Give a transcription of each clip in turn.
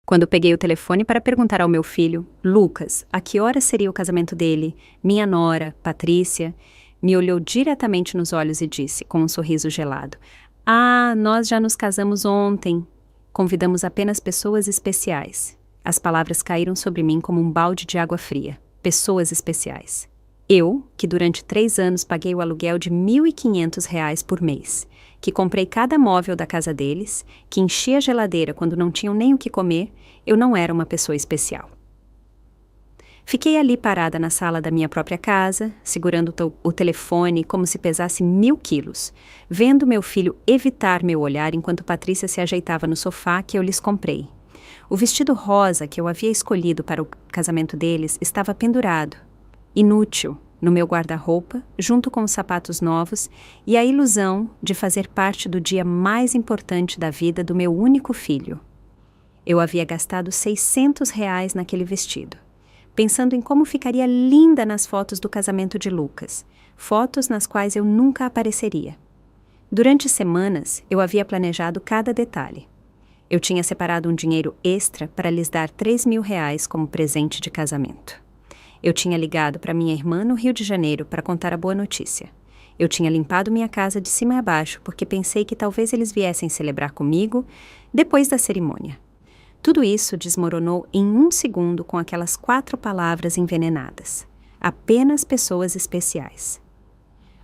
Quando peguei o telefone para perguntar ao meu filho, Lucas, a que hora seria o casamento dele, minha nora, Patrícia, me olhou diretamente nos olhos e disse, com um sorriso gelado: "Ah, nós já nos casamos ontem. Convidamos apenas pessoas especiais." As palavras caíram sobre mim como um balde de água fria. Pessoas especiais. Eu, que durante 3 anos paguei o aluguel de R$ 1.500 por mês, que comprei cada móvel da casa deles, que enchi a geladeira quando não tinham nem o que comer, eu não era uma pessoa especial. Fiquei ali parada na sala da minha própria casa, segurando o telefone como se pesasse 1.000 quilos, vendo meu filho evitar meu olhar enquanto Patrícia se ajeitava no sofá que eu lhes comprei. O vestido rosa que eu havia escolhido para o casamento deles estava pendurado, inútil, no meu guarda-roupa, junto com os sapatos novos e a ilusão de fazer parte do dia mais importante da vida do meu único filho. Eu havia gastado R$ 600 naquele vestido, pensando em como ficaria linda nas fotos do casamento de Lucas, fotos nas quais eu nunca apareceria. Durante semanas, eu havia planejado cada detalhe. Eu tinha separado um dinheiro extra para lhes dar R$ 3.000 como presente de casamento. Eu tinha ligado para minha irmã no Rio de Janeiro para contar a boa notícia. Eu tinha limpado minha casa de cima a baixo porque pensei que talvez eles viessem celebrar comigo depois da cerimônia. Tudo isso desmoronou em 1 segundo com aquelas 4 palavras envenenadas. Apenas pessoas especiais.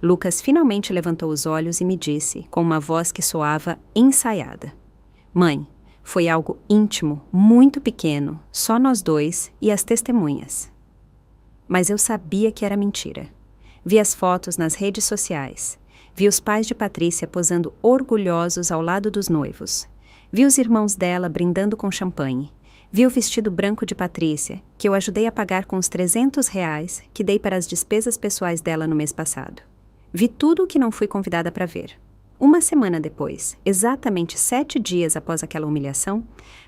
Lucas finalmente levantou os olhos e me disse, com uma voz que soava ensaiada: "Mãe, foi algo íntimo, muito pequeno, só nós dois e as testemunhas." Mas eu sabia que era mentira. Vi as fotos nas redes sociais. Vi os pais de Patrícia posando orgulhosos ao lado dos noivos. Vi os irmãos dela brindando com champanhe. Vi o vestido branco de Patrícia, que eu ajudei a pagar com os R$ 300 que dei para as despesas pessoais dela no mês passado. Vi tudo o que não fui convidada para ver. Uma semana depois, exatamente 7 dias após aquela humilhação,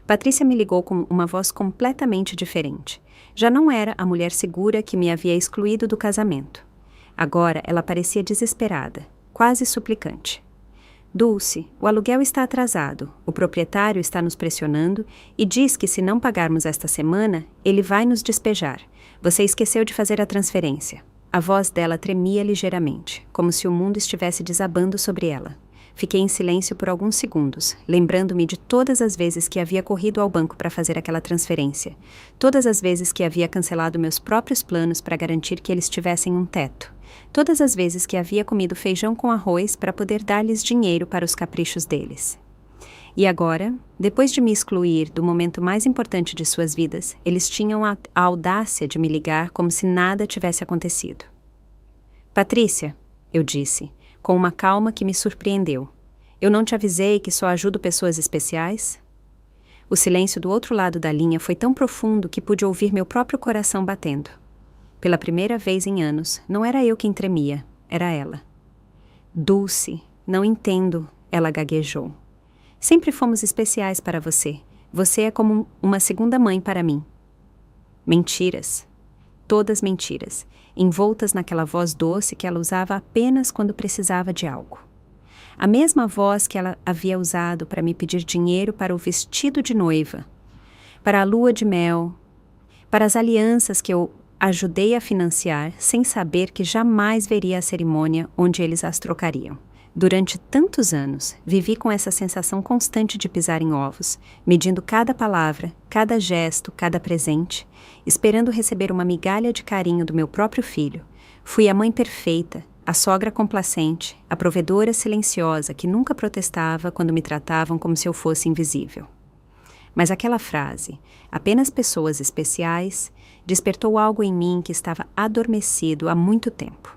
Patrícia me ligou com uma voz completamente diferente. Já não era a mulher segura que me havia excluído do casamento. Agora ela parecia desesperada, quase suplicante. "Dulce, o aluguel está atrasado, o proprietário está nos pressionando e diz que se não pagarmos esta semana, ele vai nos despejar. Você esqueceu de fazer a transferência." A voz dela tremia ligeiramente, como se o mundo estivesse desabando sobre ela. Fiquei em silêncio por alguns segundos, lembrando-me de todas as vezes que havia corrido ao banco para fazer aquela transferência, todas as vezes que havia cancelado meus próprios planos para garantir que eles tivessem um teto, todas as vezes que havia comido feijão com arroz para poder dar-lhes dinheiro para os caprichos deles. E agora, depois de me excluir do momento mais importante de suas vidas, eles tinham a audácia de me ligar como se nada tivesse acontecido. "Patrícia", eu disse, com uma calma que me surpreendeu, "eu não te avisei que só ajudo pessoas especiais?" O silêncio do outro lado da linha foi tão profundo que pude ouvir meu próprio coração batendo. Pela primeira vez em anos, não era eu quem tremia, era ela. "Dulce, não entendo", ela gaguejou. "Sempre fomos especiais para você. Você é como uma segunda mãe para mim." Mentiras. Todas mentiras, envoltas naquela voz doce que ela usava apenas quando precisava de algo. A mesma voz que ela havia usado para me pedir dinheiro para o vestido de noiva, para a lua de mel, para as alianças que eu ajudei a financiar sem saber que jamais veria a cerimônia onde eles as trocariam. Durante tantos anos, vivi com essa sensação constante de pisar em ovos, medindo cada palavra, cada gesto, cada presente, esperando receber uma migalha de carinho do meu próprio filho. Fui a mãe perfeita, a sogra complacente, a provedora silenciosa que nunca protestava quando me tratavam como se eu fosse invisível. Mas aquela frase, "apenas pessoas especiais", despertou algo em mim que estava adormecido há muito tempo.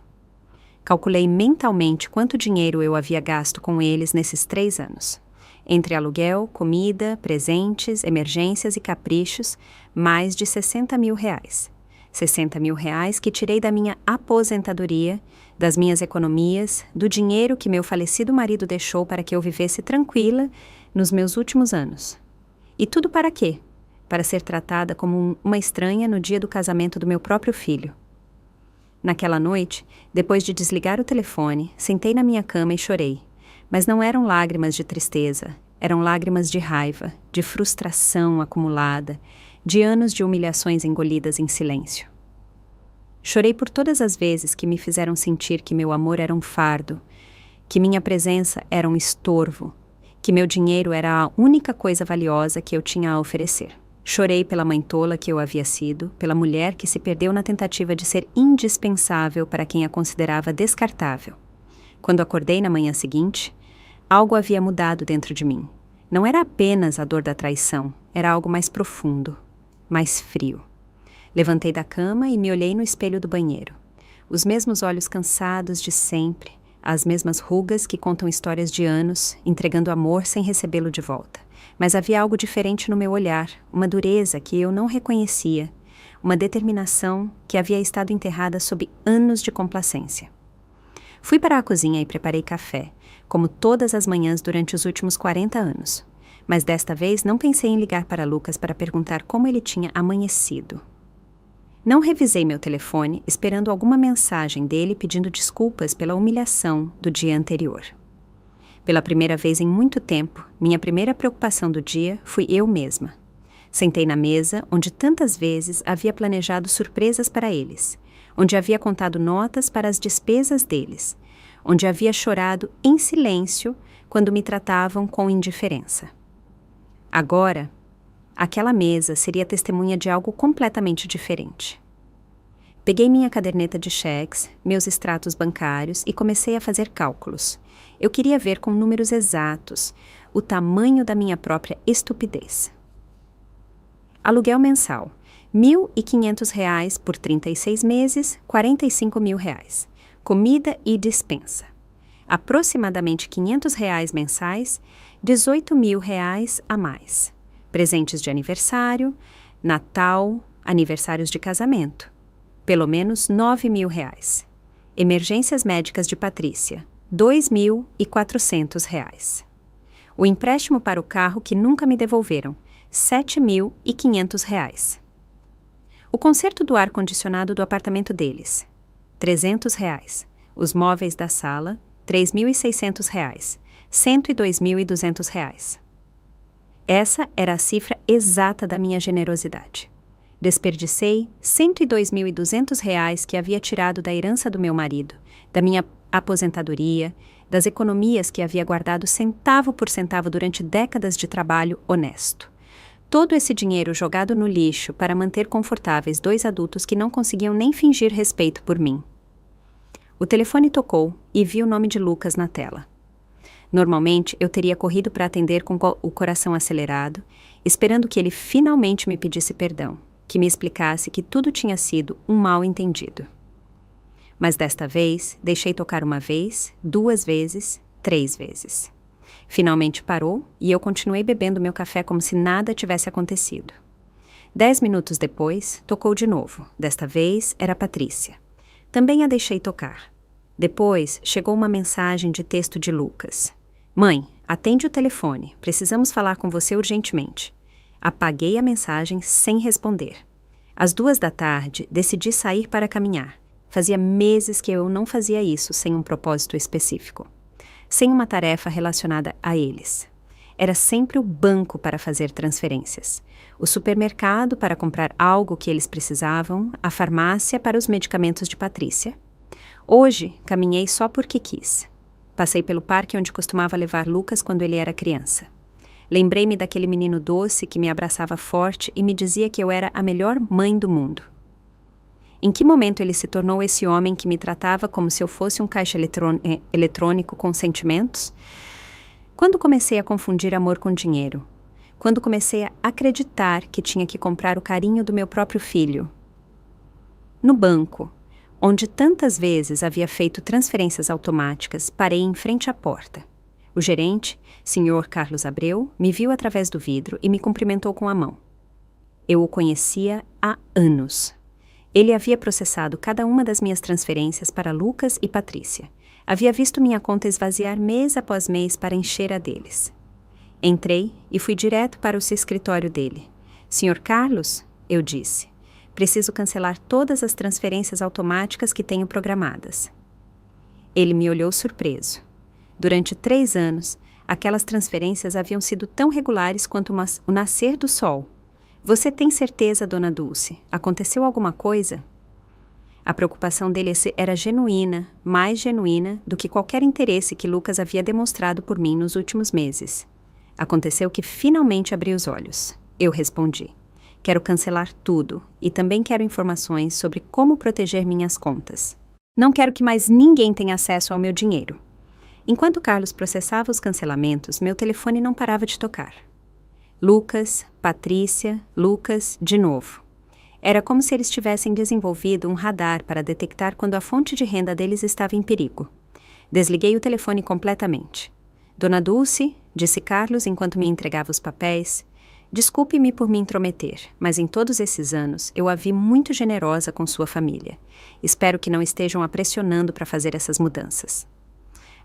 Calculei mentalmente quanto dinheiro eu havia gasto com eles nesses 3 anos. Entre aluguel, comida, presentes, emergências e caprichos, mais de R$ 60.000. R$ 60.000 que tirei da minha aposentadoria, das minhas economias, do dinheiro que meu falecido marido deixou para que eu vivesse tranquila nos meus últimos anos. E tudo para quê? Para ser tratada como uma estranha no dia do casamento do meu próprio filho. Naquela noite, depois de desligar o telefone, sentei na minha cama e chorei. Mas não eram lágrimas de tristeza, Eram lágrimas de raiva, de frustração acumulada, de anos de humilhações engolidas em silêncio. Chorei por todas as vezes que me fizeram sentir que meu amor era um fardo, que minha presença era um estorvo, que meu dinheiro era a única coisa valiosa que eu tinha a oferecer. Chorei pela mãe tola que eu havia sido, pela mulher que se perdeu na tentativa de ser indispensável para quem a considerava descartável. Quando acordei na manhã seguinte, algo havia mudado dentro de mim. Não era apenas a dor da traição, era algo mais profundo, mais frio. Levantei da cama e me olhei no espelho do banheiro. Os mesmos olhos cansados de sempre, as mesmas rugas que contam histórias de anos, entregando amor sem recebê-lo de volta. Mas havia algo diferente no meu olhar, uma dureza que eu não reconhecia, uma determinação que havia estado enterrada sob anos de complacência. Fui para a cozinha e preparei café, como todas as manhãs durante os últimos 40 anos. Mas desta vez não pensei em ligar para Lucas para perguntar como ele tinha amanhecido. Não revisei meu telefone, esperando alguma mensagem dele pedindo desculpas pela humilhação do dia anterior. Pela primeira vez em muito tempo, minha primeira preocupação do dia fui eu mesma. Sentei na mesa, onde tantas vezes havia planejado surpresas para eles, onde havia contado notas para as despesas deles, onde havia chorado em silêncio quando me tratavam com indiferença. Agora, aquela mesa seria testemunha de algo completamente diferente. Peguei minha caderneta de cheques, meus extratos bancários e comecei a fazer cálculos. Eu queria ver com números exatos o tamanho da minha própria estupidez. Aluguel mensal, R$ 1.500 por 36 meses, R$ 45 mil. Comida e despensa. Aproximadamente R$ 500 mensais, R$ 18 mil a mais. Presentes de aniversário, Natal, aniversários de casamento. Pelo menos R$ 9 mil. Emergências médicas de Patrícia, R$ 2.400. O empréstimo para o carro que nunca me devolveram, R$ 7.500. O conserto do ar-condicionado do apartamento deles, R$ 300. Os móveis da sala, R$ 3.600. R$ 102.200. Essa era a cifra exata da minha generosidade. Desperdicei R$ 102.200 que havia tirado da herança do meu marido, da minha aposentadoria, das economias que havia guardado centavo por centavo durante décadas de trabalho honesto. Todo esse dinheiro jogado no lixo para manter confortáveis dois adultos que não conseguiam nem fingir respeito por mim. O telefone tocou e vi o nome de Lucas na tela. Normalmente, eu teria corrido para atender com o coração acelerado, esperando que ele finalmente me pedisse perdão, que me explicasse que tudo tinha sido um mal-entendido. Mas desta vez, deixei tocar uma vez, 2 vezes, 3 vezes. Finalmente parou e eu continuei bebendo meu café como se nada tivesse acontecido. 10 minutos depois, tocou de novo. Desta vez, era Patrícia. Também a deixei tocar. Depois, chegou uma mensagem de texto de Lucas. Mãe, atende o telefone. Precisamos falar com você urgentemente. Apaguei a mensagem sem responder. Às 2 da tarde, decidi sair para caminhar. Fazia meses que eu não fazia isso sem um propósito específico. Sem uma tarefa relacionada a eles. Era sempre o banco para fazer transferências. O supermercado para comprar algo que eles precisavam, a farmácia para os medicamentos de Patrícia. Hoje, caminhei só porque quis. Passei pelo parque onde costumava levar Lucas quando ele era criança. Lembrei-me daquele menino doce que me abraçava forte e me dizia que eu era a melhor mãe do mundo. Em que momento ele se tornou esse homem que me tratava como se eu fosse um caixa eletrônico com sentimentos? Quando comecei a confundir amor com dinheiro? Quando comecei a acreditar que tinha que comprar o carinho do meu próprio filho? No banco, onde tantas vezes havia feito transferências automáticas, parei em frente à porta. O gerente, Sr. Carlos Abreu, me viu através do vidro e me cumprimentou com a mão. Eu o conhecia há anos. Ele havia processado cada uma das minhas transferências para Lucas e Patrícia. Havia visto minha conta esvaziar mês após mês para encher a deles. Entrei e fui direto para o escritório dele. Sr. Carlos, eu disse, preciso cancelar todas as transferências automáticas que tenho programadas. Ele me olhou surpreso. Durante 3 anos, Aquelas transferências haviam sido tão regulares quanto o nascer do sol. Você tem certeza, dona Dulce? Aconteceu alguma coisa? A preocupação dele era genuína, mais genuína do que qualquer interesse que Lucas havia demonstrado por mim nos últimos meses. Aconteceu que finalmente abri os olhos. Eu respondi. Quero cancelar tudo e também quero informações sobre como proteger minhas contas. Não quero que mais ninguém tenha acesso ao meu dinheiro. Enquanto Carlos processava os cancelamentos, meu telefone não parava de tocar. Lucas, Patrícia, Lucas, de novo. Era como se eles tivessem desenvolvido um radar para detectar quando a fonte de renda deles estava em perigo. Desliguei o telefone completamente. Dona Dulce, disse Carlos enquanto me entregava os papéis, desculpe-me por me intrometer, mas em todos esses anos eu a vi muito generosa com sua família. Espero que não estejam a pressionando para fazer essas mudanças.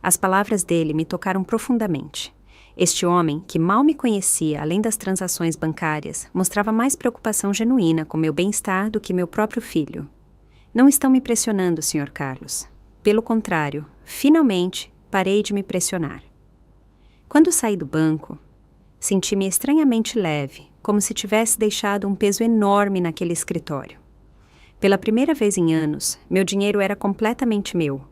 As palavras dele me tocaram profundamente. Este homem, que mal me conhecia além das transações bancárias, mostrava mais preocupação genuína com meu bem-estar do que meu próprio filho. Não estão me pressionando, Sr. Carlos. Pelo contrário, finalmente parei de me pressionar. Quando saí do banco, senti-me estranhamente leve, como se tivesse deixado um peso enorme naquele escritório. Pela primeira vez em anos, meu dinheiro era completamente meu.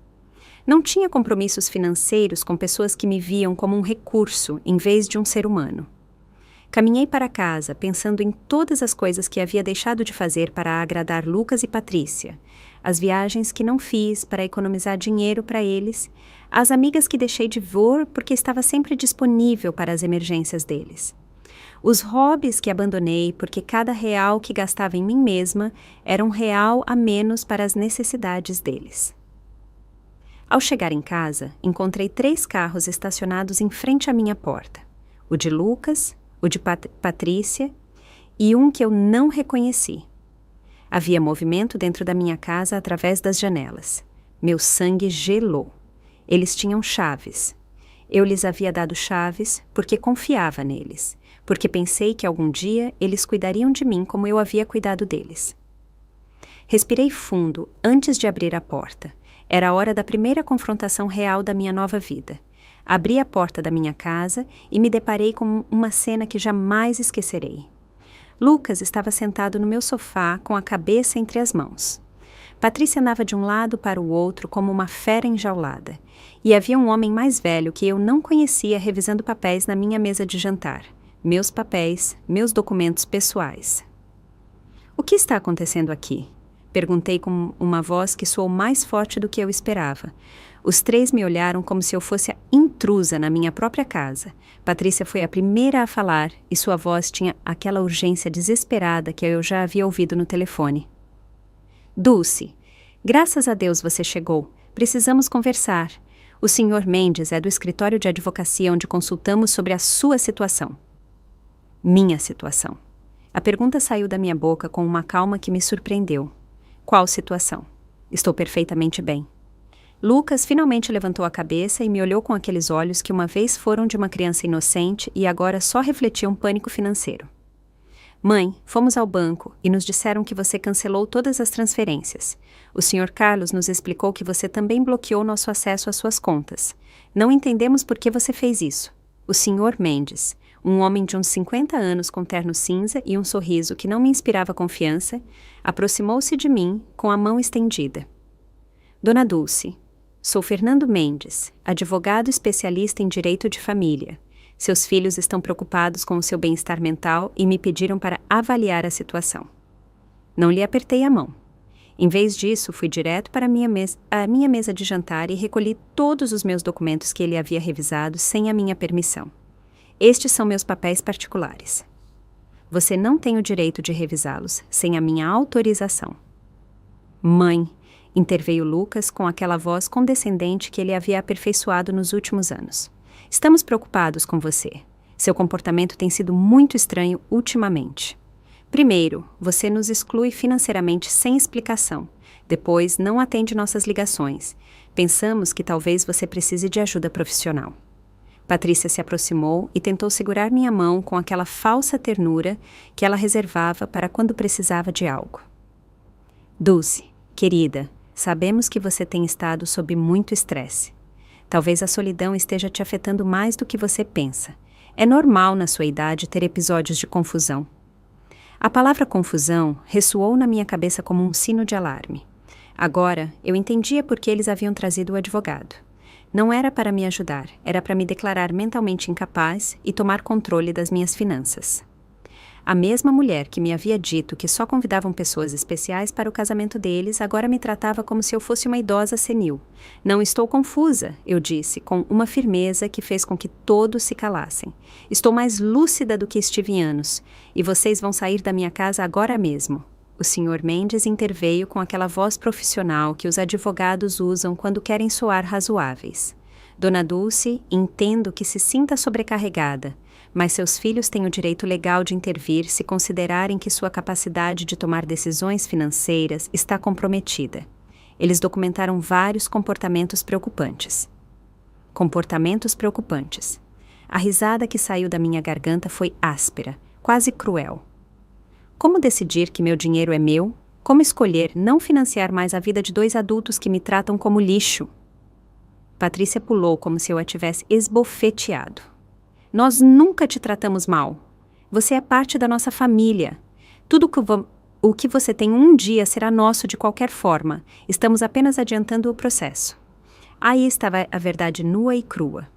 Não tinha compromissos financeiros com pessoas que me viam como um recurso em vez de um ser humano. Caminhei para casa pensando em todas as coisas que havia deixado de fazer para agradar Lucas e Patrícia, as viagens que não fiz para economizar dinheiro para eles, as amigas que deixei de ver porque estava sempre disponível para as emergências deles. Os hobbies que abandonei porque cada real que gastava em mim mesma era um real a menos para as necessidades deles. Ao chegar em casa, encontrei 3 carros estacionados em frente à minha porta. O de Lucas, o de Patrícia e um que eu não reconheci. Havia movimento dentro da minha casa através das janelas. Meu sangue gelou. Eles tinham chaves. Eu lhes havia dado chaves porque confiava neles, porque pensei que algum dia eles cuidariam de mim como eu havia cuidado deles. Respirei fundo antes de abrir a porta. Era a hora da primeira confrontação real da minha nova vida. Abri a porta da minha casa e me deparei com uma cena que jamais esquecerei. Lucas estava sentado no meu sofá com a cabeça entre as mãos. Patrícia andava de um lado para o outro como uma fera enjaulada. E havia um homem mais velho que eu não conhecia revisando papéis na minha mesa de jantar. Meus papéis, meus documentos pessoais. O que está acontecendo aqui? Perguntei com uma voz que soou mais forte do que eu esperava. Os 3 me olharam como se eu fosse a intrusa na minha própria casa. Patrícia foi a primeira a falar e sua voz tinha aquela urgência desesperada que eu já havia ouvido no telefone. Dulce, graças a Deus você chegou. Precisamos conversar. O Sr. Mendes é do escritório de advocacia onde consultamos sobre a sua situação. Minha situação. A pergunta saiu da minha boca com uma calma que me surpreendeu. Qual situação? Estou perfeitamente bem. Lucas finalmente levantou a cabeça e me olhou com aqueles olhos que uma vez foram de uma criança inocente e agora só refletiam pânico financeiro. Mãe, fomos ao banco e nos disseram que você cancelou todas as transferências. O Sr. Carlos nos explicou que você também bloqueou nosso acesso às suas contas. Não entendemos por que você fez isso. O Sr. Mendes, um homem de uns 50 anos com terno cinza e um sorriso que não me inspirava confiança, aproximou-se de mim com a mão estendida. Dona Dulce, sou Fernando Mendes, advogado especialista em direito de família. Seus filhos estão preocupados com o seu bem-estar mental e me pediram para avaliar a situação. Não lhe apertei a mão. Em vez disso, fui direto para a minha mesa de jantar e recolhi todos os meus documentos que ele havia revisado sem a minha permissão. Estes são meus papéis particulares. Você não tem o direito de revisá-los sem a minha autorização. Mãe, interveio Lucas com aquela voz condescendente que ele havia aperfeiçoado nos últimos anos. Estamos preocupados com você. Seu comportamento tem sido muito estranho ultimamente. Primeiro, você nos exclui financeiramente sem explicação. Depois, não atende nossas ligações. Pensamos que talvez você precise de ajuda profissional. Patrícia se aproximou e tentou segurar minha mão com aquela falsa ternura que ela reservava para quando precisava de algo. Dulce, querida, sabemos que você tem estado sob muito estresse. Talvez a solidão esteja te afetando mais do que você pensa. É normal na sua idade ter episódios de confusão. A palavra confusão ressoou na minha cabeça como um sino de alarme. Agora, eu entendia por que eles haviam trazido o advogado. Não era para me ajudar, era para me declarar mentalmente incapaz e tomar controle das minhas finanças. A mesma mulher que me havia dito que só convidavam pessoas especiais para o casamento deles, agora me tratava como se eu fosse uma idosa senil. Não estou confusa, eu disse, com uma firmeza que fez com que todos se calassem. Estou mais lúcida do que estive em anos, e vocês vão sair da minha casa agora mesmo. O Sr. Mendes interveio com aquela voz profissional que os advogados usam quando querem soar razoáveis. Dona Dulce, entendo que se sinta sobrecarregada, mas seus filhos têm o direito legal de intervir se considerarem que sua capacidade de tomar decisões financeiras está comprometida. Eles documentaram vários comportamentos preocupantes. Comportamentos preocupantes. A risada que saiu da minha garganta foi áspera, quase cruel. Como decidir que meu dinheiro é meu? Como escolher não financiar mais a vida de 2 adultos que me tratam como lixo? Patrícia pulou como se eu a tivesse esbofeteado. Nós nunca te tratamos mal. Você é parte da nossa família. Tudo o que você tem um dia será nosso de qualquer forma. Estamos apenas adiantando o processo. Aí estava a verdade nua e crua.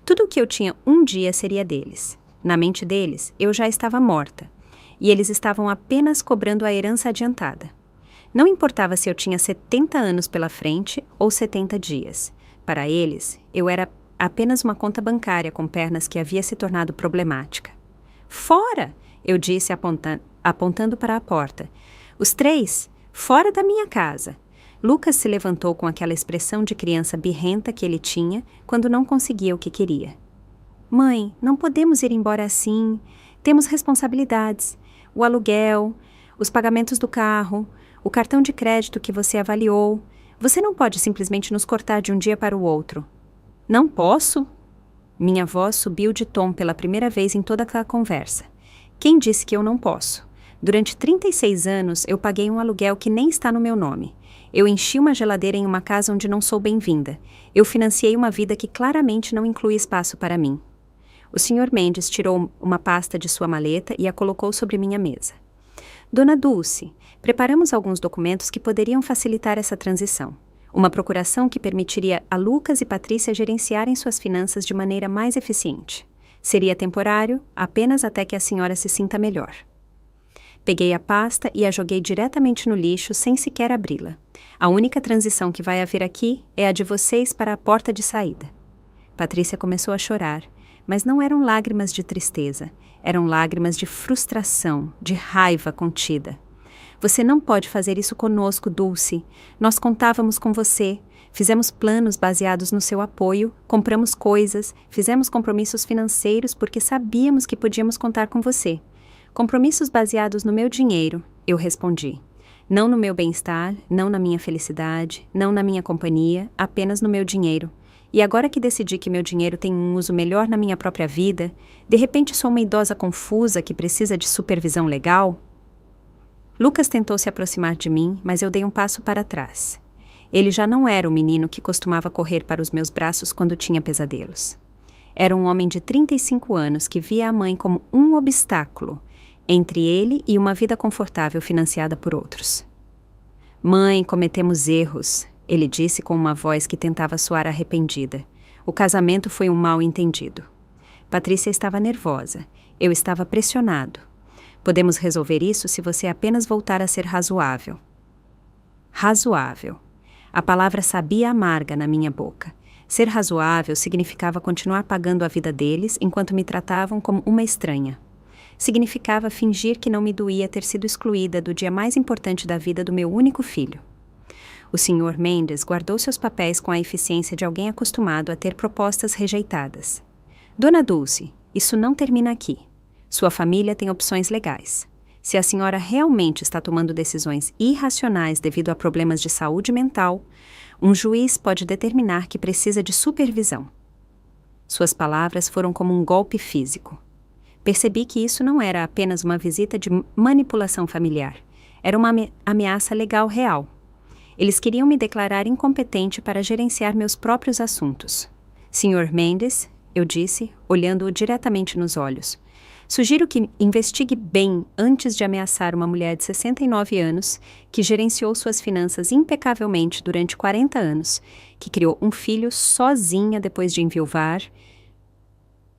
Tudo o que eu tinha um dia seria deles. Na mente deles, eu já estava morta. E eles estavam apenas cobrando a herança adiantada. Não importava se eu tinha 70 anos pela frente ou 70 dias. Para eles, eu era apenas uma conta bancária com pernas que havia se tornado problemática. Fora! Eu disse apontando para a porta. Os 3, fora da minha casa. Lucas se levantou com aquela expressão de criança birrenta que ele tinha quando não conseguia o que queria. Mãe, não podemos ir embora assim. Temos responsabilidades. O aluguel, os pagamentos do carro, o cartão de crédito que você avaliou. Você não pode simplesmente nos cortar de um dia para o outro. Não posso? Minha voz subiu de tom pela primeira vez em toda aquela conversa. Quem disse que eu não posso? Durante 36 anos, eu paguei um aluguel que nem está no meu nome. Eu enchi uma geladeira em uma casa onde não sou bem-vinda. Eu financiei uma vida que claramente não inclui espaço para mim. O Sr. Mendes tirou uma pasta de sua maleta e a colocou sobre minha mesa. Dona Dulce, preparamos alguns documentos que poderiam facilitar essa transição. Uma procuração que permitiria a Lucas e Patrícia gerenciarem suas finanças de maneira mais eficiente. Seria temporário, apenas até que a senhora se sinta melhor. Peguei a pasta e a joguei diretamente no lixo sem sequer abri-la. A única transição que vai haver aqui é a de vocês para a porta de saída. Patrícia começou a chorar, mas não eram lágrimas de tristeza, eram lágrimas de frustração, de raiva contida. Você não pode fazer isso conosco, Dulce. Nós contávamos com você, fizemos planos baseados no seu apoio, compramos coisas, fizemos compromissos financeiros porque sabíamos que podíamos contar com você. Compromissos baseados no meu dinheiro, eu respondi. Não no meu bem-estar, não na minha felicidade, não na minha companhia, apenas no meu dinheiro. E agora que decidi que meu dinheiro tem um uso melhor na minha própria vida, de repente sou uma idosa confusa que precisa de supervisão legal? Lucas tentou se aproximar de mim, mas eu dei um passo para trás. Ele já não era o menino que costumava correr para os meus braços quando tinha pesadelos. Era um homem de 35 anos que via a mãe como um obstáculo entre ele e uma vida confortável financiada por outros. Mãe, cometemos erros, ele disse com uma voz que tentava soar arrependida. O casamento foi um mal-entendido. Patrícia estava nervosa. Eu estava pressionado. Podemos resolver isso se você apenas voltar a ser razoável. Razoável. A palavra sabia amarga na minha boca. Ser razoável significava continuar pagando a vida deles enquanto me tratavam como uma estranha. Significava fingir que não me doía ter sido excluída do dia mais importante da vida do meu único filho. O Sr. Mendes guardou seus papéis com a eficiência de alguém acostumado a ter propostas rejeitadas. Dona Dulce, isso não termina aqui. Sua família tem opções legais. Se a senhora realmente está tomando decisões irracionais devido a problemas de saúde mental, um juiz pode determinar que precisa de supervisão. Suas palavras foram como um golpe físico. Percebi que isso não era apenas uma visita de manipulação familiar. Era uma ameaça legal real. Eles queriam me declarar incompetente para gerenciar meus próprios assuntos. Sr. Mendes, eu disse, olhando-o diretamente nos olhos, sugiro que investigue bem antes de ameaçar uma mulher de 69 anos que gerenciou suas finanças impecavelmente durante 40 anos, que criou um filho sozinha depois de enviuvar,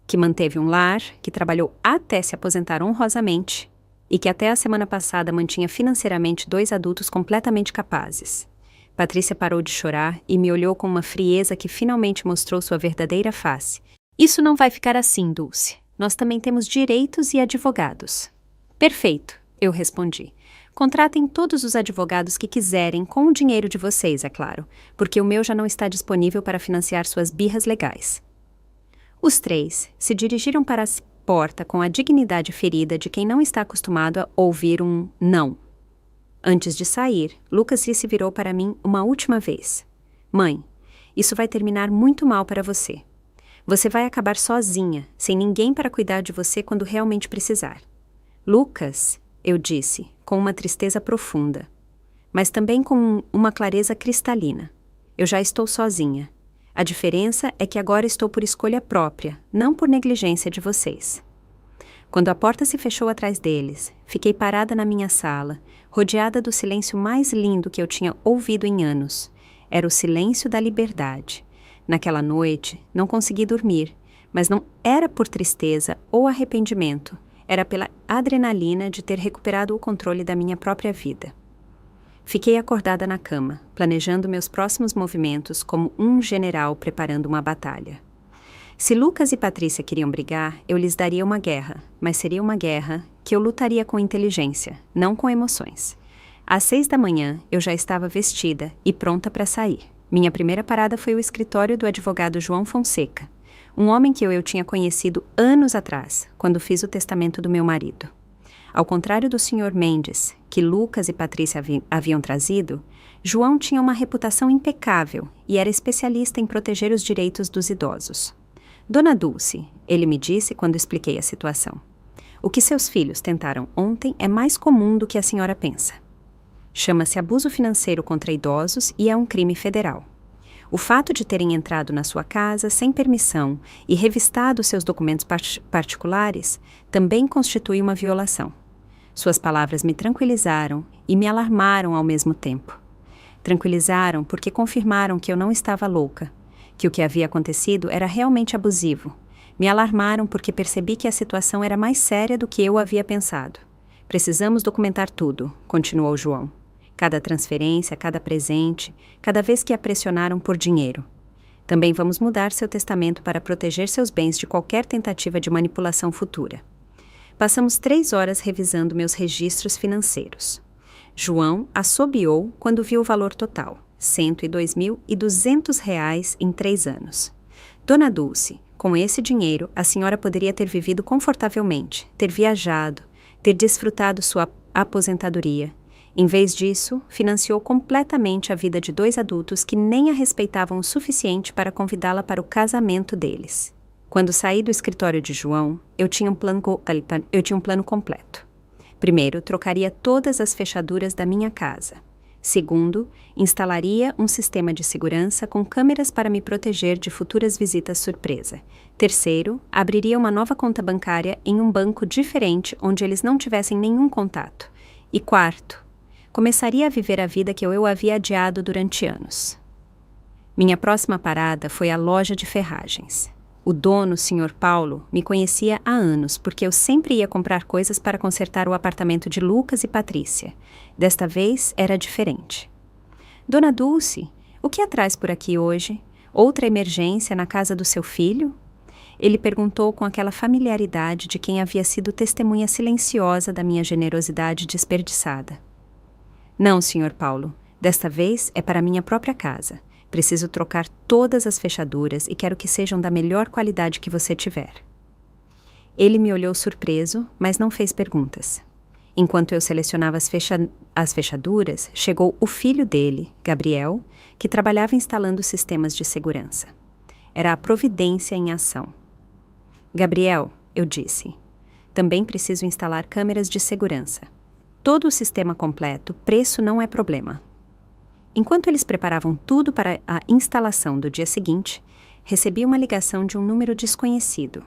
que manteve um lar, que trabalhou até se aposentar honrosamente e que até a semana passada mantinha financeiramente 2 adultos completamente capazes. Patrícia parou de chorar e me olhou com uma frieza que finalmente mostrou sua verdadeira face. Isso não vai ficar assim, Dulce. Nós também temos direitos e advogados. Perfeito, eu respondi. Contratem todos os advogados que quiserem com o dinheiro de vocês, é claro, porque o meu já não está disponível para financiar suas birras legais. Os 3 se dirigiram para a porta com a dignidade ferida de quem não está acostumado a ouvir um não. Antes de sair, Lucas se virou para mim uma última vez. Mãe, isso vai terminar muito mal para você. Você vai acabar sozinha, sem ninguém para cuidar de você quando realmente precisar. Lucas, eu disse, com uma tristeza profunda, mas também com uma clareza cristalina. Eu já estou sozinha. A diferença é que agora estou por escolha própria, não por negligência de vocês. Quando a porta se fechou atrás deles, fiquei parada na minha sala, rodeada do silêncio mais lindo que eu tinha ouvido em anos. Era o silêncio da liberdade. Naquela noite, não consegui dormir, mas não era por tristeza ou arrependimento, era pela adrenalina de ter recuperado o controle da minha própria vida. Fiquei acordada na cama, planejando meus próximos movimentos como um general preparando uma batalha. Se Lucas e Patrícia queriam brigar, eu lhes daria uma guerra, mas seria uma guerra que eu lutaria com inteligência, não com emoções. Às 6 da manhã, eu já estava vestida e pronta para sair. Minha primeira parada foi o escritório do advogado João Fonseca, um homem que eu tinha conhecido anos atrás, quando fiz o testamento do meu marido. Ao contrário do Sr. Mendes, que Lucas e Patrícia haviam trazido, João tinha uma reputação impecável e era especialista em proteger os direitos dos idosos. Dona Dulce, ele me disse quando expliquei a situação. O que seus filhos tentaram ontem é mais comum do que a senhora pensa. Chama-se abuso financeiro contra idosos e é um crime federal. O fato de terem entrado na sua casa sem permissão e revistado seus documentos particulares também constitui uma violação. Suas palavras me tranquilizaram e me alarmaram ao mesmo tempo. Tranquilizaram porque confirmaram que eu não estava louca, que o que havia acontecido era realmente abusivo. Me alarmaram porque percebi que a situação era mais séria do que eu havia pensado. Precisamos documentar tudo, continuou João. Cada transferência, cada presente, cada vez que a pressionaram por dinheiro. Também vamos mudar seu testamento para proteger seus bens de qualquer tentativa de manipulação futura. Passamos 3 horas revisando meus registros financeiros. João assobiou quando viu o valor total, R$ 102.200 em 3 anos. Dona Dulce, com esse dinheiro, a senhora poderia ter vivido confortavelmente, ter viajado, ter desfrutado sua aposentadoria. Em vez disso, financiou completamente a vida de 2 adultos que nem a respeitavam o suficiente para convidá-la para o casamento deles. Quando saí do escritório de João, eu tinha um plano completo. Primeiro, trocaria todas as fechaduras da minha casa. Segundo, instalaria um sistema de segurança com câmeras para me proteger de futuras visitas surpresa. Terceiro, abriria uma nova conta bancária em um banco diferente onde eles não tivessem nenhum contato. E quarto, começaria a viver a vida que eu havia adiado durante anos. Minha próxima parada foi a loja de ferragens. O dono, Sr. Paulo, me conhecia há anos porque eu sempre ia comprar coisas para consertar o apartamento de Lucas e Patrícia. Desta vez era diferente. Dona Dulce, o que a traz por aqui hoje? Outra emergência na casa do seu filho? Ele perguntou com aquela familiaridade de quem havia sido testemunha silenciosa da minha generosidade desperdiçada. Não, Sr. Paulo, desta vez é para minha própria casa. Preciso trocar todas as fechaduras e quero que sejam da melhor qualidade que você tiver. Ele me olhou surpreso, mas não fez perguntas. Enquanto eu selecionava as fechaduras, chegou o filho dele, Gabriel, que trabalhava instalando sistemas de segurança. Era a providência em ação. Gabriel, eu disse, também preciso instalar câmeras de segurança. Todo o sistema completo, preço não é problema. Enquanto eles preparavam tudo para a instalação do dia seguinte, recebi uma ligação de um número desconhecido.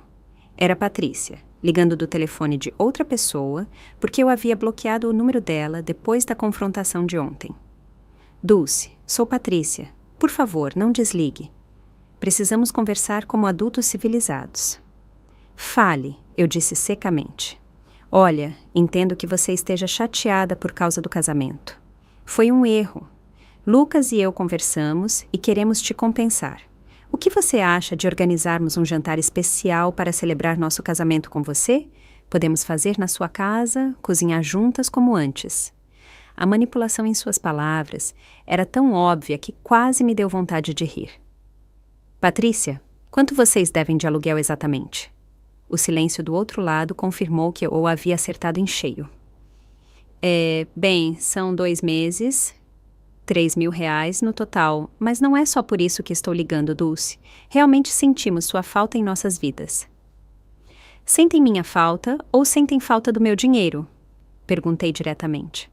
Era Patrícia, ligando do telefone de outra pessoa, porque eu havia bloqueado o número dela depois da confrontação de ontem. Dulce, sou Patrícia. Por favor, não desligue. Precisamos conversar como adultos civilizados. Fale, eu disse secamente. Olha, entendo que você esteja chateada por causa do casamento. Foi um erro. Lucas e eu conversamos e queremos te compensar. O que você acha de organizarmos um jantar especial para celebrar nosso casamento com você? Podemos fazer na sua casa, cozinhar juntas como antes. A manipulação em suas palavras era tão óbvia que quase me deu vontade de rir. Patrícia, quanto vocês devem de aluguel exatamente? O silêncio do outro lado confirmou que eu o havia acertado em cheio. Bem, são 2 meses... R$3.000 no total, mas não é só por isso que estou ligando, Dulce. Realmente sentimos sua falta em nossas vidas. Sentem minha falta ou sentem falta do meu dinheiro? Perguntei diretamente.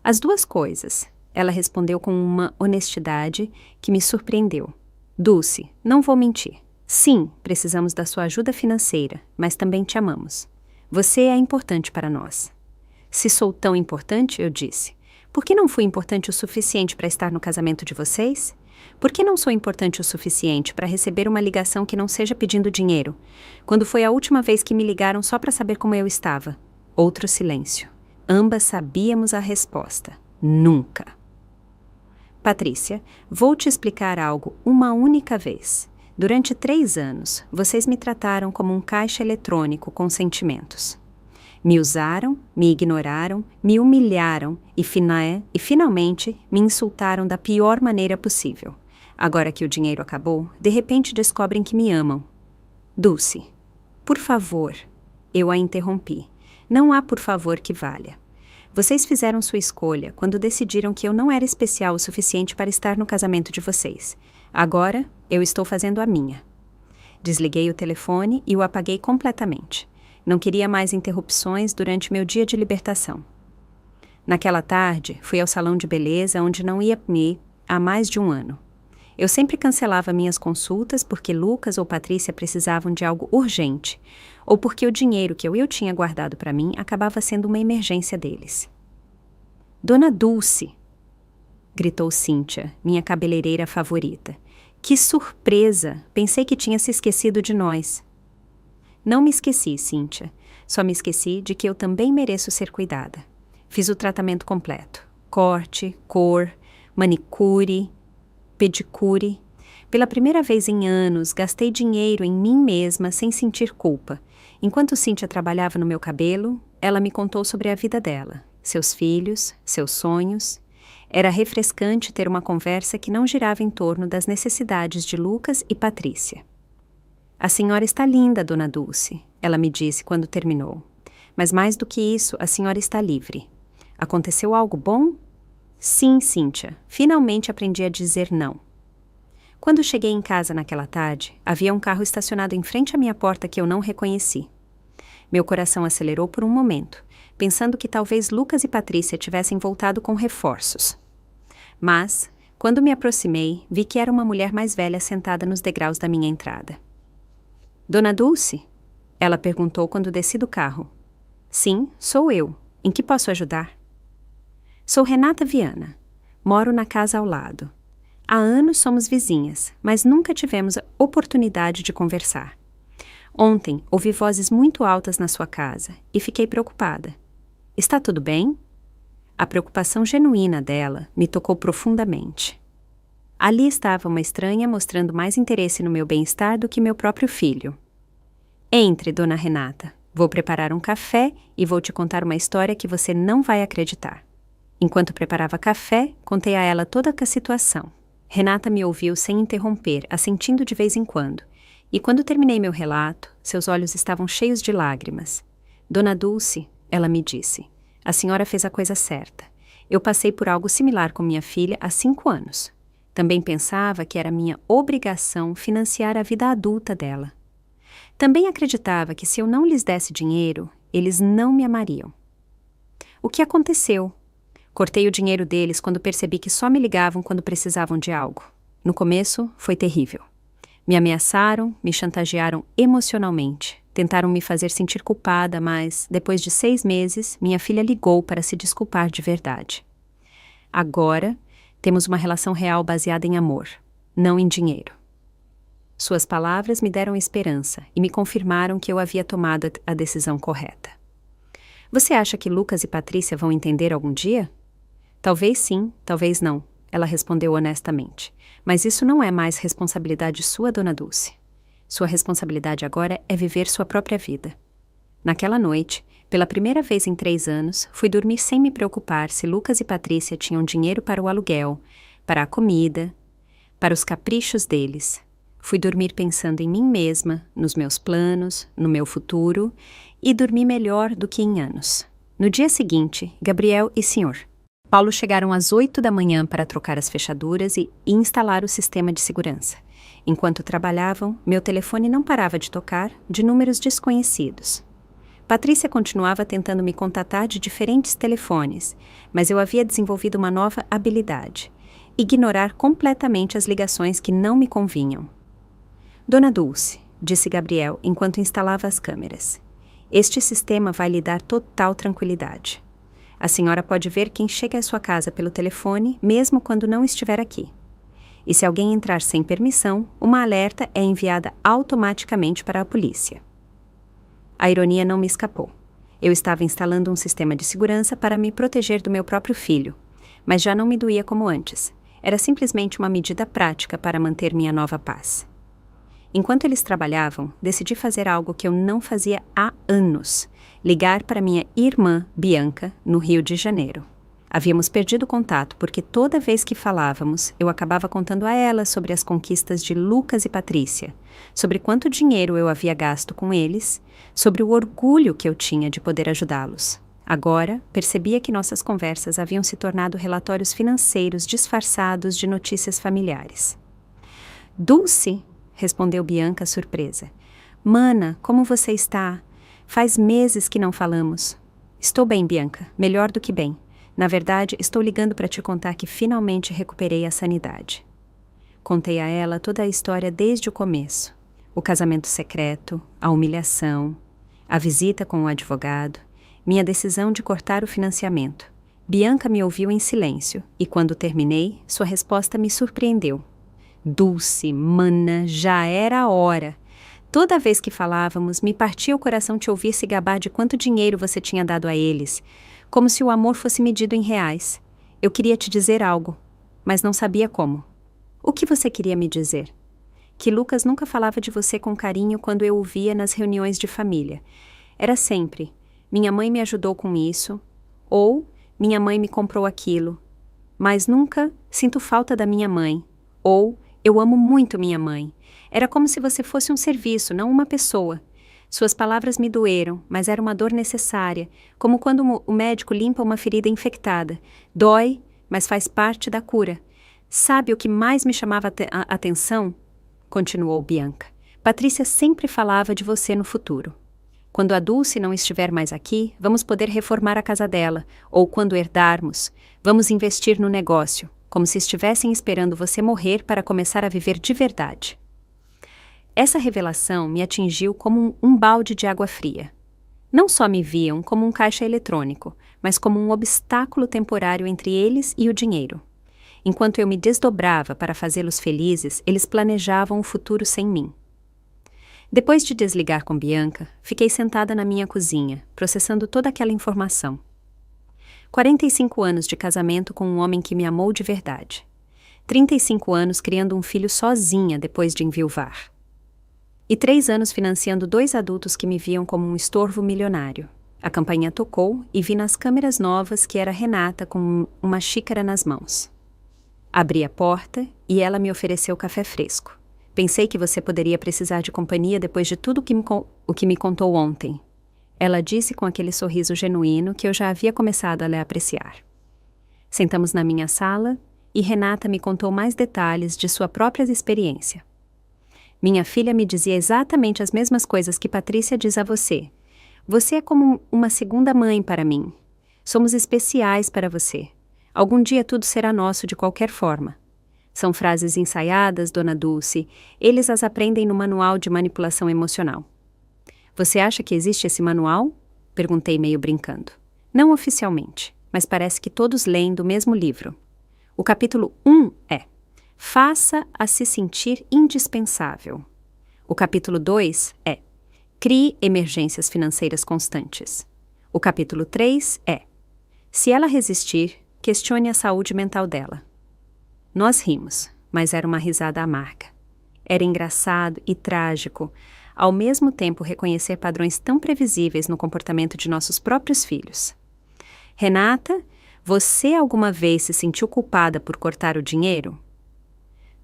As duas coisas, ela respondeu com uma honestidade que me surpreendeu. Dulce, não vou mentir. Sim, precisamos da sua ajuda financeira, mas também te amamos. Você é importante para nós. Se sou tão importante, eu disse. Por que não fui importante o suficiente para estar no casamento de vocês? Por que não sou importante o suficiente para receber uma ligação que não seja pedindo dinheiro? Quando foi a última vez que me ligaram só para saber como eu estava? Outro silêncio. Ambas sabíamos a resposta. Nunca. Patrícia, vou te explicar algo uma única vez. Durante 3 anos, vocês me trataram como um caixa eletrônico com sentimentos. Me usaram, me ignoraram, me humilharam e finalmente me insultaram da pior maneira possível. Agora que o dinheiro acabou, de repente descobrem que me amam. Dulce, por favor, eu a interrompi. Não há por favor que valha. Vocês fizeram sua escolha quando decidiram que eu não era especial o suficiente para estar no casamento de vocês. Agora, eu estou fazendo a minha. Desliguei o telefone e o apaguei completamente. Não queria mais interrupções durante meu dia de libertação. Naquela tarde, fui ao salão de beleza onde não ia há mais de 1 ano. Eu sempre cancelava minhas consultas porque Lucas ou Patrícia precisavam de algo urgente, ou porque o dinheiro que eu tinha guardado para mim acabava sendo uma emergência deles. Dona Dulce! Gritou Cíntia, minha cabeleireira favorita. Que surpresa! Pensei que tinha se esquecido de nós. Não me esqueci, Cíntia. Só me esqueci de que eu também mereço ser cuidada. Fiz o tratamento completo. Corte, cor, manicure, pedicure. Pela primeira vez em anos, gastei dinheiro em mim mesma sem sentir culpa. Enquanto Cíntia trabalhava no meu cabelo, ela me contou sobre a vida dela, seus filhos, seus sonhos. Era refrescante ter uma conversa que não girava em torno das necessidades de Lucas e Patrícia. A senhora está linda, Dona Dulce, ela me disse quando terminou. Mas mais do que isso, a senhora está livre. Aconteceu algo bom? Sim, Cíntia. Finalmente aprendi a dizer não. Quando cheguei em casa naquela tarde, havia um carro estacionado em frente à minha porta que eu não reconheci. Meu coração acelerou por um momento, pensando que talvez Lucas e Patrícia tivessem voltado com reforços. Mas, quando me aproximei, vi que era uma mulher mais velha sentada nos degraus da minha entrada. Dona Dulce? Ela perguntou quando desci do carro. Sim, sou eu. Em que posso ajudar? Sou Renata Viana. Moro na casa ao lado. Há anos somos vizinhas, mas nunca tivemos a oportunidade de conversar. Ontem ouvi vozes muito altas na sua casa e fiquei preocupada. Está tudo bem? A preocupação genuína dela me tocou profundamente. Ali estava uma estranha mostrando mais interesse no meu bem-estar do que meu próprio filho. Entre, Dona Renata. Vou preparar um café e vou te contar uma história que você não vai acreditar. Enquanto preparava café, contei a ela toda a situação. Renata me ouviu sem interromper, assentindo de vez em quando. E quando terminei meu relato, seus olhos estavam cheios de lágrimas. Dona Dulce, ela me disse, a senhora fez a coisa certa. Eu passei por algo similar com minha filha há 5 anos. Também pensava que era minha obrigação financiar a vida adulta dela. Também acreditava que se eu não lhes desse dinheiro, eles não me amariam. O que aconteceu? Cortei o dinheiro deles quando percebi que só me ligavam quando precisavam de algo. No começo, foi terrível. Me ameaçaram, me chantagearam emocionalmente, tentaram me fazer sentir culpada, mas, depois de 6 meses, minha filha ligou para se desculpar de verdade. Agora, temos uma relação real baseada em amor, não em dinheiro. Suas palavras me deram esperança e me confirmaram que eu havia tomado a decisão correta. Você acha que Lucas e Patrícia vão entender algum dia? Talvez sim, talvez não, ela respondeu honestamente. Mas isso não é mais responsabilidade sua, Dona Dulce. Sua responsabilidade agora é viver sua própria vida. Naquela noite, pela primeira vez em 3 anos, fui dormir sem me preocupar se Lucas e Patrícia tinham dinheiro para o aluguel, para a comida, para os caprichos deles. Fui dormir pensando em mim mesma, nos meus planos, no meu futuro, e dormi melhor do que em anos. No dia seguinte, Gabriel e Sr. Paulo chegaram às 8 da manhã para trocar as fechaduras e instalar o sistema de segurança. Enquanto trabalhavam, meu telefone não parava de tocar, de números desconhecidos. Patrícia continuava tentando me contatar de diferentes telefones, mas eu havia desenvolvido uma nova habilidade: ignorar completamente as ligações que não me convinham. Dona Dulce, disse Gabriel enquanto instalava as câmeras, este sistema vai lhe dar total tranquilidade. A senhora pode ver quem chega à sua casa pelo telefone, mesmo quando não estiver aqui. E se alguém entrar sem permissão, uma alerta é enviada automaticamente para a polícia. A ironia não me escapou. Eu estava instalando um sistema de segurança para me proteger do meu próprio filho, mas já não me doía como antes. Era simplesmente uma medida prática para manter minha nova paz. Enquanto eles trabalhavam, decidi fazer algo que eu não fazia há anos: ligar para minha irmã, Bianca, no Rio de Janeiro. Havíamos perdido contato porque toda vez que falávamos, eu acabava contando a ela sobre as conquistas de Lucas e Patrícia, sobre quanto dinheiro eu havia gasto com eles, sobre o orgulho que eu tinha de poder ajudá-los. Agora, percebia que nossas conversas haviam se tornado relatórios financeiros disfarçados de notícias familiares. Dulce, respondeu Bianca surpresa. Mana, como você está? Faz meses que não falamos. Estou bem, Bianca, melhor do que bem. Na verdade, estou ligando para te contar que finalmente recuperei a sanidade. Contei a ela toda a história desde o começo. O casamento secreto, a humilhação, a visita com o advogado, minha decisão de cortar o financiamento. Bianca me ouviu em silêncio e, quando terminei, sua resposta me surpreendeu. Dulce, mana, já era a hora. Toda vez que falávamos, me partia o coração te ouvir se gabar de quanto dinheiro você tinha dado a eles, como se o amor fosse medido em reais. Eu queria te dizer algo, mas não sabia como. O que você queria me dizer? Que Lucas nunca falava de você com carinho quando eu o via nas reuniões de família. Era sempre: minha mãe me ajudou com isso, ou minha mãe me comprou aquilo, mas nunca sinto falta da minha mãe, ou eu amo muito minha mãe. Era como se você fosse um serviço, não uma pessoa. Suas palavras me doeram, mas era uma dor necessária, como quando o médico limpa uma ferida infectada. Dói, mas faz parte da cura. Sabe o que mais me chamava a atenção? Continuou Bianca. Patrícia sempre falava de você no futuro. Quando a Dulce não estiver mais aqui, vamos poder reformar a casa dela, ou quando herdarmos, vamos investir no negócio, como se estivessem esperando você morrer para começar a viver de verdade. Essa revelação me atingiu como um balde de água fria. Não só me viam como um caixa eletrônico, mas como um obstáculo temporário entre eles e o dinheiro. Enquanto eu me desdobrava para fazê-los felizes, eles planejavam o futuro sem mim. Depois de desligar com Bianca, fiquei sentada na minha cozinha, processando toda aquela informação. 45 anos de casamento com um homem que me amou de verdade. 35 anos criando um filho sozinha depois de enviuvar. E 3 anos financiando 2 adultos que me viam como um estorvo milionário. A campainha tocou e vi nas câmeras novas que era Renata com uma xícara nas mãos. Abri a porta e ela me ofereceu café fresco. Pensei que você poderia precisar de companhia depois de tudo o que me contou ontem. Ela disse com aquele sorriso genuíno que eu já havia começado a lhe apreciar. Sentamos na minha sala e Renata me contou mais detalhes de sua própria experiência. Minha filha me dizia exatamente as mesmas coisas que Patrícia diz a você. Você é como uma segunda mãe para mim. Somos especiais para você. Algum dia tudo será nosso de qualquer forma. São frases ensaiadas, Dona Dulce. Eles as aprendem no manual de manipulação emocional. Você acha que existe esse manual? Perguntei meio brincando. Não oficialmente, mas parece que todos leem do mesmo livro. O capítulo 1 é: faça-a se sentir indispensável. O capítulo 2 é: crie emergências financeiras constantes. O capítulo 3 é: se ela resistir, questione a saúde mental dela. Nós rimos, mas era uma risada amarga. Era engraçado e trágico, ao mesmo tempo reconhecer padrões tão previsíveis no comportamento de nossos próprios filhos. Renata, você alguma vez se sentiu culpada por cortar o dinheiro?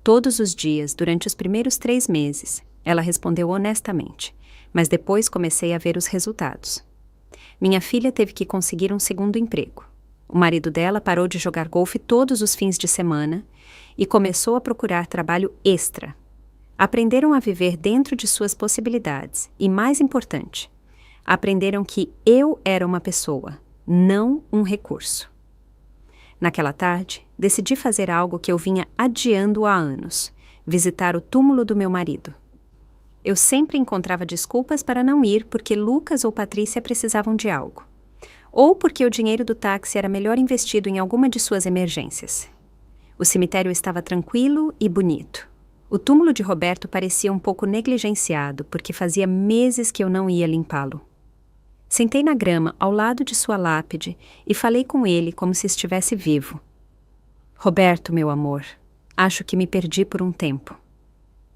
Todos os dias, durante os primeiros 3 meses, ela respondeu honestamente, mas depois comecei a ver os resultados. Minha filha teve que conseguir um segundo emprego. O marido dela parou de jogar golfe todos os fins de semana e começou a procurar trabalho extra. Aprenderam a viver dentro de suas possibilidades e, mais importante, aprenderam que eu era uma pessoa, não um recurso. Naquela tarde, decidi fazer algo que eu vinha adiando há anos: visitar o túmulo do meu marido. Eu sempre encontrava desculpas para não ir porque Lucas ou Patrícia precisavam de algo, ou porque o dinheiro do táxi era melhor investido em alguma de suas emergências. O cemitério estava tranquilo e bonito. O túmulo de Roberto parecia um pouco negligenciado porque fazia meses que eu não ia limpá-lo. Sentei na grama ao lado de sua lápide e falei com ele como se estivesse vivo. Roberto, meu amor, acho que me perdi por um tempo.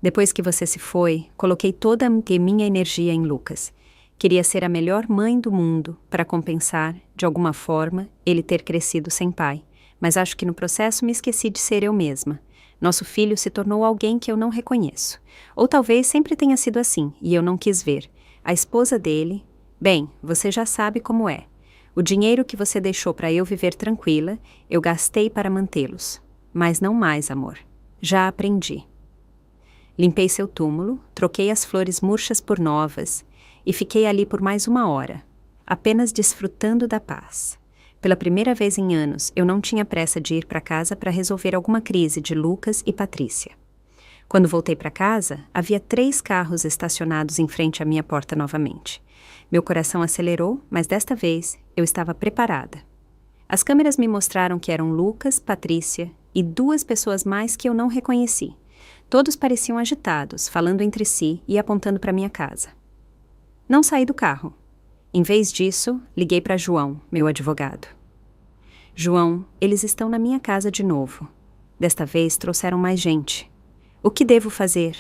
Depois que você se foi, coloquei toda a minha energia em Lucas. Queria ser a melhor mãe do mundo para compensar, de alguma forma, ele ter crescido sem pai. Mas acho que no processo me esqueci de ser eu mesma. Nosso filho se tornou alguém que eu não reconheço. Ou talvez sempre tenha sido assim, e eu não quis ver. A esposa dele... Bem, você já sabe como é. O dinheiro que você deixou para eu viver tranquila, eu gastei para mantê-los. Mas não mais, amor. Já aprendi. Limpei seu túmulo, troquei as flores murchas por novas e fiquei ali por mais 1 hora, apenas desfrutando da paz. Pela primeira vez em anos, eu não tinha pressa de ir para casa para resolver alguma crise de Lucas e Patrícia. Quando voltei para casa, havia 3 carros estacionados em frente à minha porta novamente. Meu coração acelerou, mas desta vez eu estava preparada. As câmeras me mostraram que eram Lucas, Patrícia e 2 pessoas mais que eu não reconheci. Todos pareciam agitados, falando entre si e apontando para minha casa. Não saí do carro. Em vez disso, liguei para João, meu advogado. João, eles estão na minha casa de novo. Desta vez trouxeram mais gente. O que devo fazer?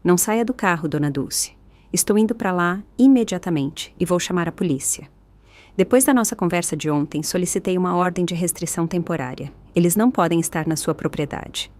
Não saia do carro, Dona Dulce. Estou indo para lá imediatamente e vou chamar a polícia. Depois da nossa conversa de ontem, solicitei uma ordem de restrição temporária. Eles não podem estar na sua propriedade.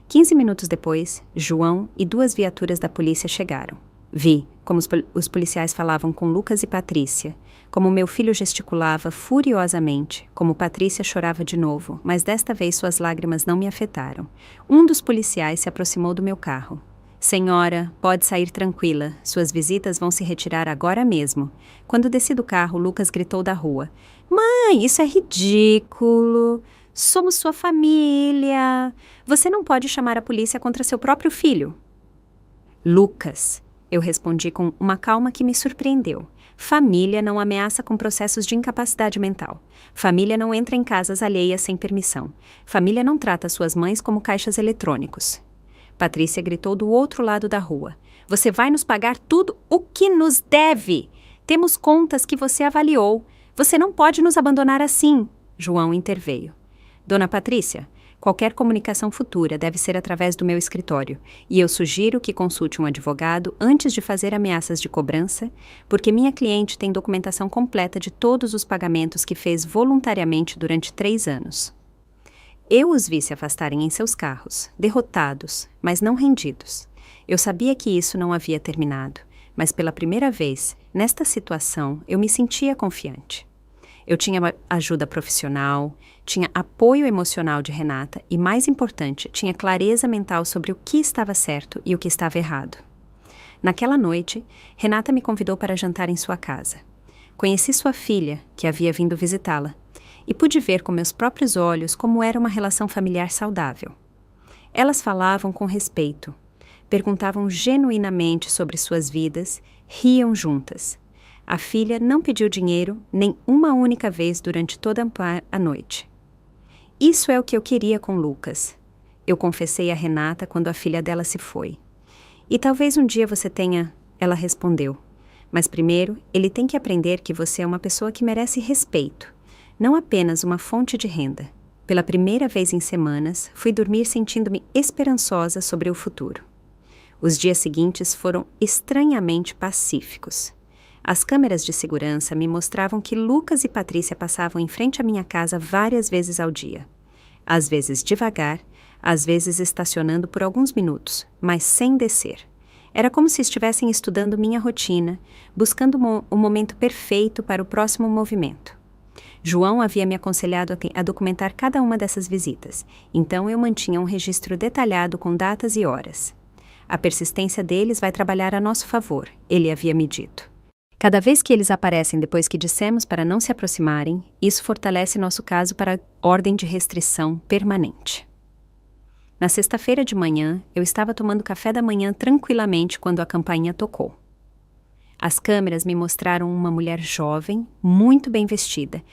15 minutos depois, João e 2 viaturas da polícia chegaram. Vi como os policiais falavam com Lucas e Patrícia, como meu filho gesticulava furiosamente, como Patrícia chorava de novo, mas desta vez suas lágrimas não me afetaram. Um dos policiais se aproximou do meu carro. Senhora, pode sair tranquila. Suas visitas vão se retirar agora mesmo. Quando desci do carro, Lucas gritou da rua. Mãe, isso é ridículo. Somos sua família. Você não pode chamar a polícia contra seu próprio filho. Lucas, eu respondi com uma calma que me surpreendeu. Família não ameaça com processos de incapacidade mental. Família não entra em casas alheias sem permissão. Família não trata suas mães como caixas eletrônicos. Patrícia gritou do outro lado da rua. Você vai nos pagar tudo o que nos deve. Temos contas que você avaliou. Você não pode nos abandonar assim. João interveio. Dona Patrícia, qualquer comunicação futura deve ser através do meu escritório, e eu sugiro que consulte um advogado antes de fazer ameaças de cobrança, porque minha cliente tem documentação completa de todos os pagamentos que fez voluntariamente durante 3 anos. Eu os vi se afastarem em seus carros, derrotados, mas não rendidos. Eu sabia que isso não havia terminado, mas pela primeira vez, nesta situação, eu me sentia confiante. Eu tinha ajuda profissional, tinha apoio emocional de Renata e, mais importante, tinha clareza mental sobre o que estava certo e o que estava errado. Naquela noite, Renata me convidou para jantar em sua casa. Conheci sua filha, que havia vindo visitá-la, e pude ver com meus próprios olhos como era uma relação familiar saudável. Elas falavam com respeito, perguntavam genuinamente sobre suas vidas, riam juntas. A filha não pediu dinheiro nem uma única vez durante toda a noite. Isso é o que eu queria com Lucas. Eu confessei a Renata quando a filha dela se foi. E talvez um dia você tenha, ela respondeu. Mas primeiro, ele tem que aprender que você é uma pessoa que merece respeito, não apenas uma fonte de renda. Pela primeira vez em semanas, fui dormir sentindo-me esperançosa sobre o futuro. Os dias seguintes foram estranhamente pacíficos. As câmeras de segurança me mostravam que Lucas e Patrícia passavam em frente à minha casa várias vezes ao dia. Às vezes devagar, às vezes estacionando por alguns minutos, mas sem descer. Era como se estivessem estudando minha rotina, buscando o momento perfeito para o próximo movimento. João havia me aconselhado a documentar cada uma dessas visitas, então eu mantinha um registro detalhado com datas e horas. A persistência deles vai trabalhar a nosso favor, ele havia me dito. Cada vez que eles aparecem depois que dissemos para não se aproximarem, isso fortalece nosso caso para ordem de restrição permanente. Na sexta-feira de manhã, eu estava tomando café da manhã tranquilamente quando a campainha tocou. As câmeras me mostraram uma mulher jovem, muito bem vestida,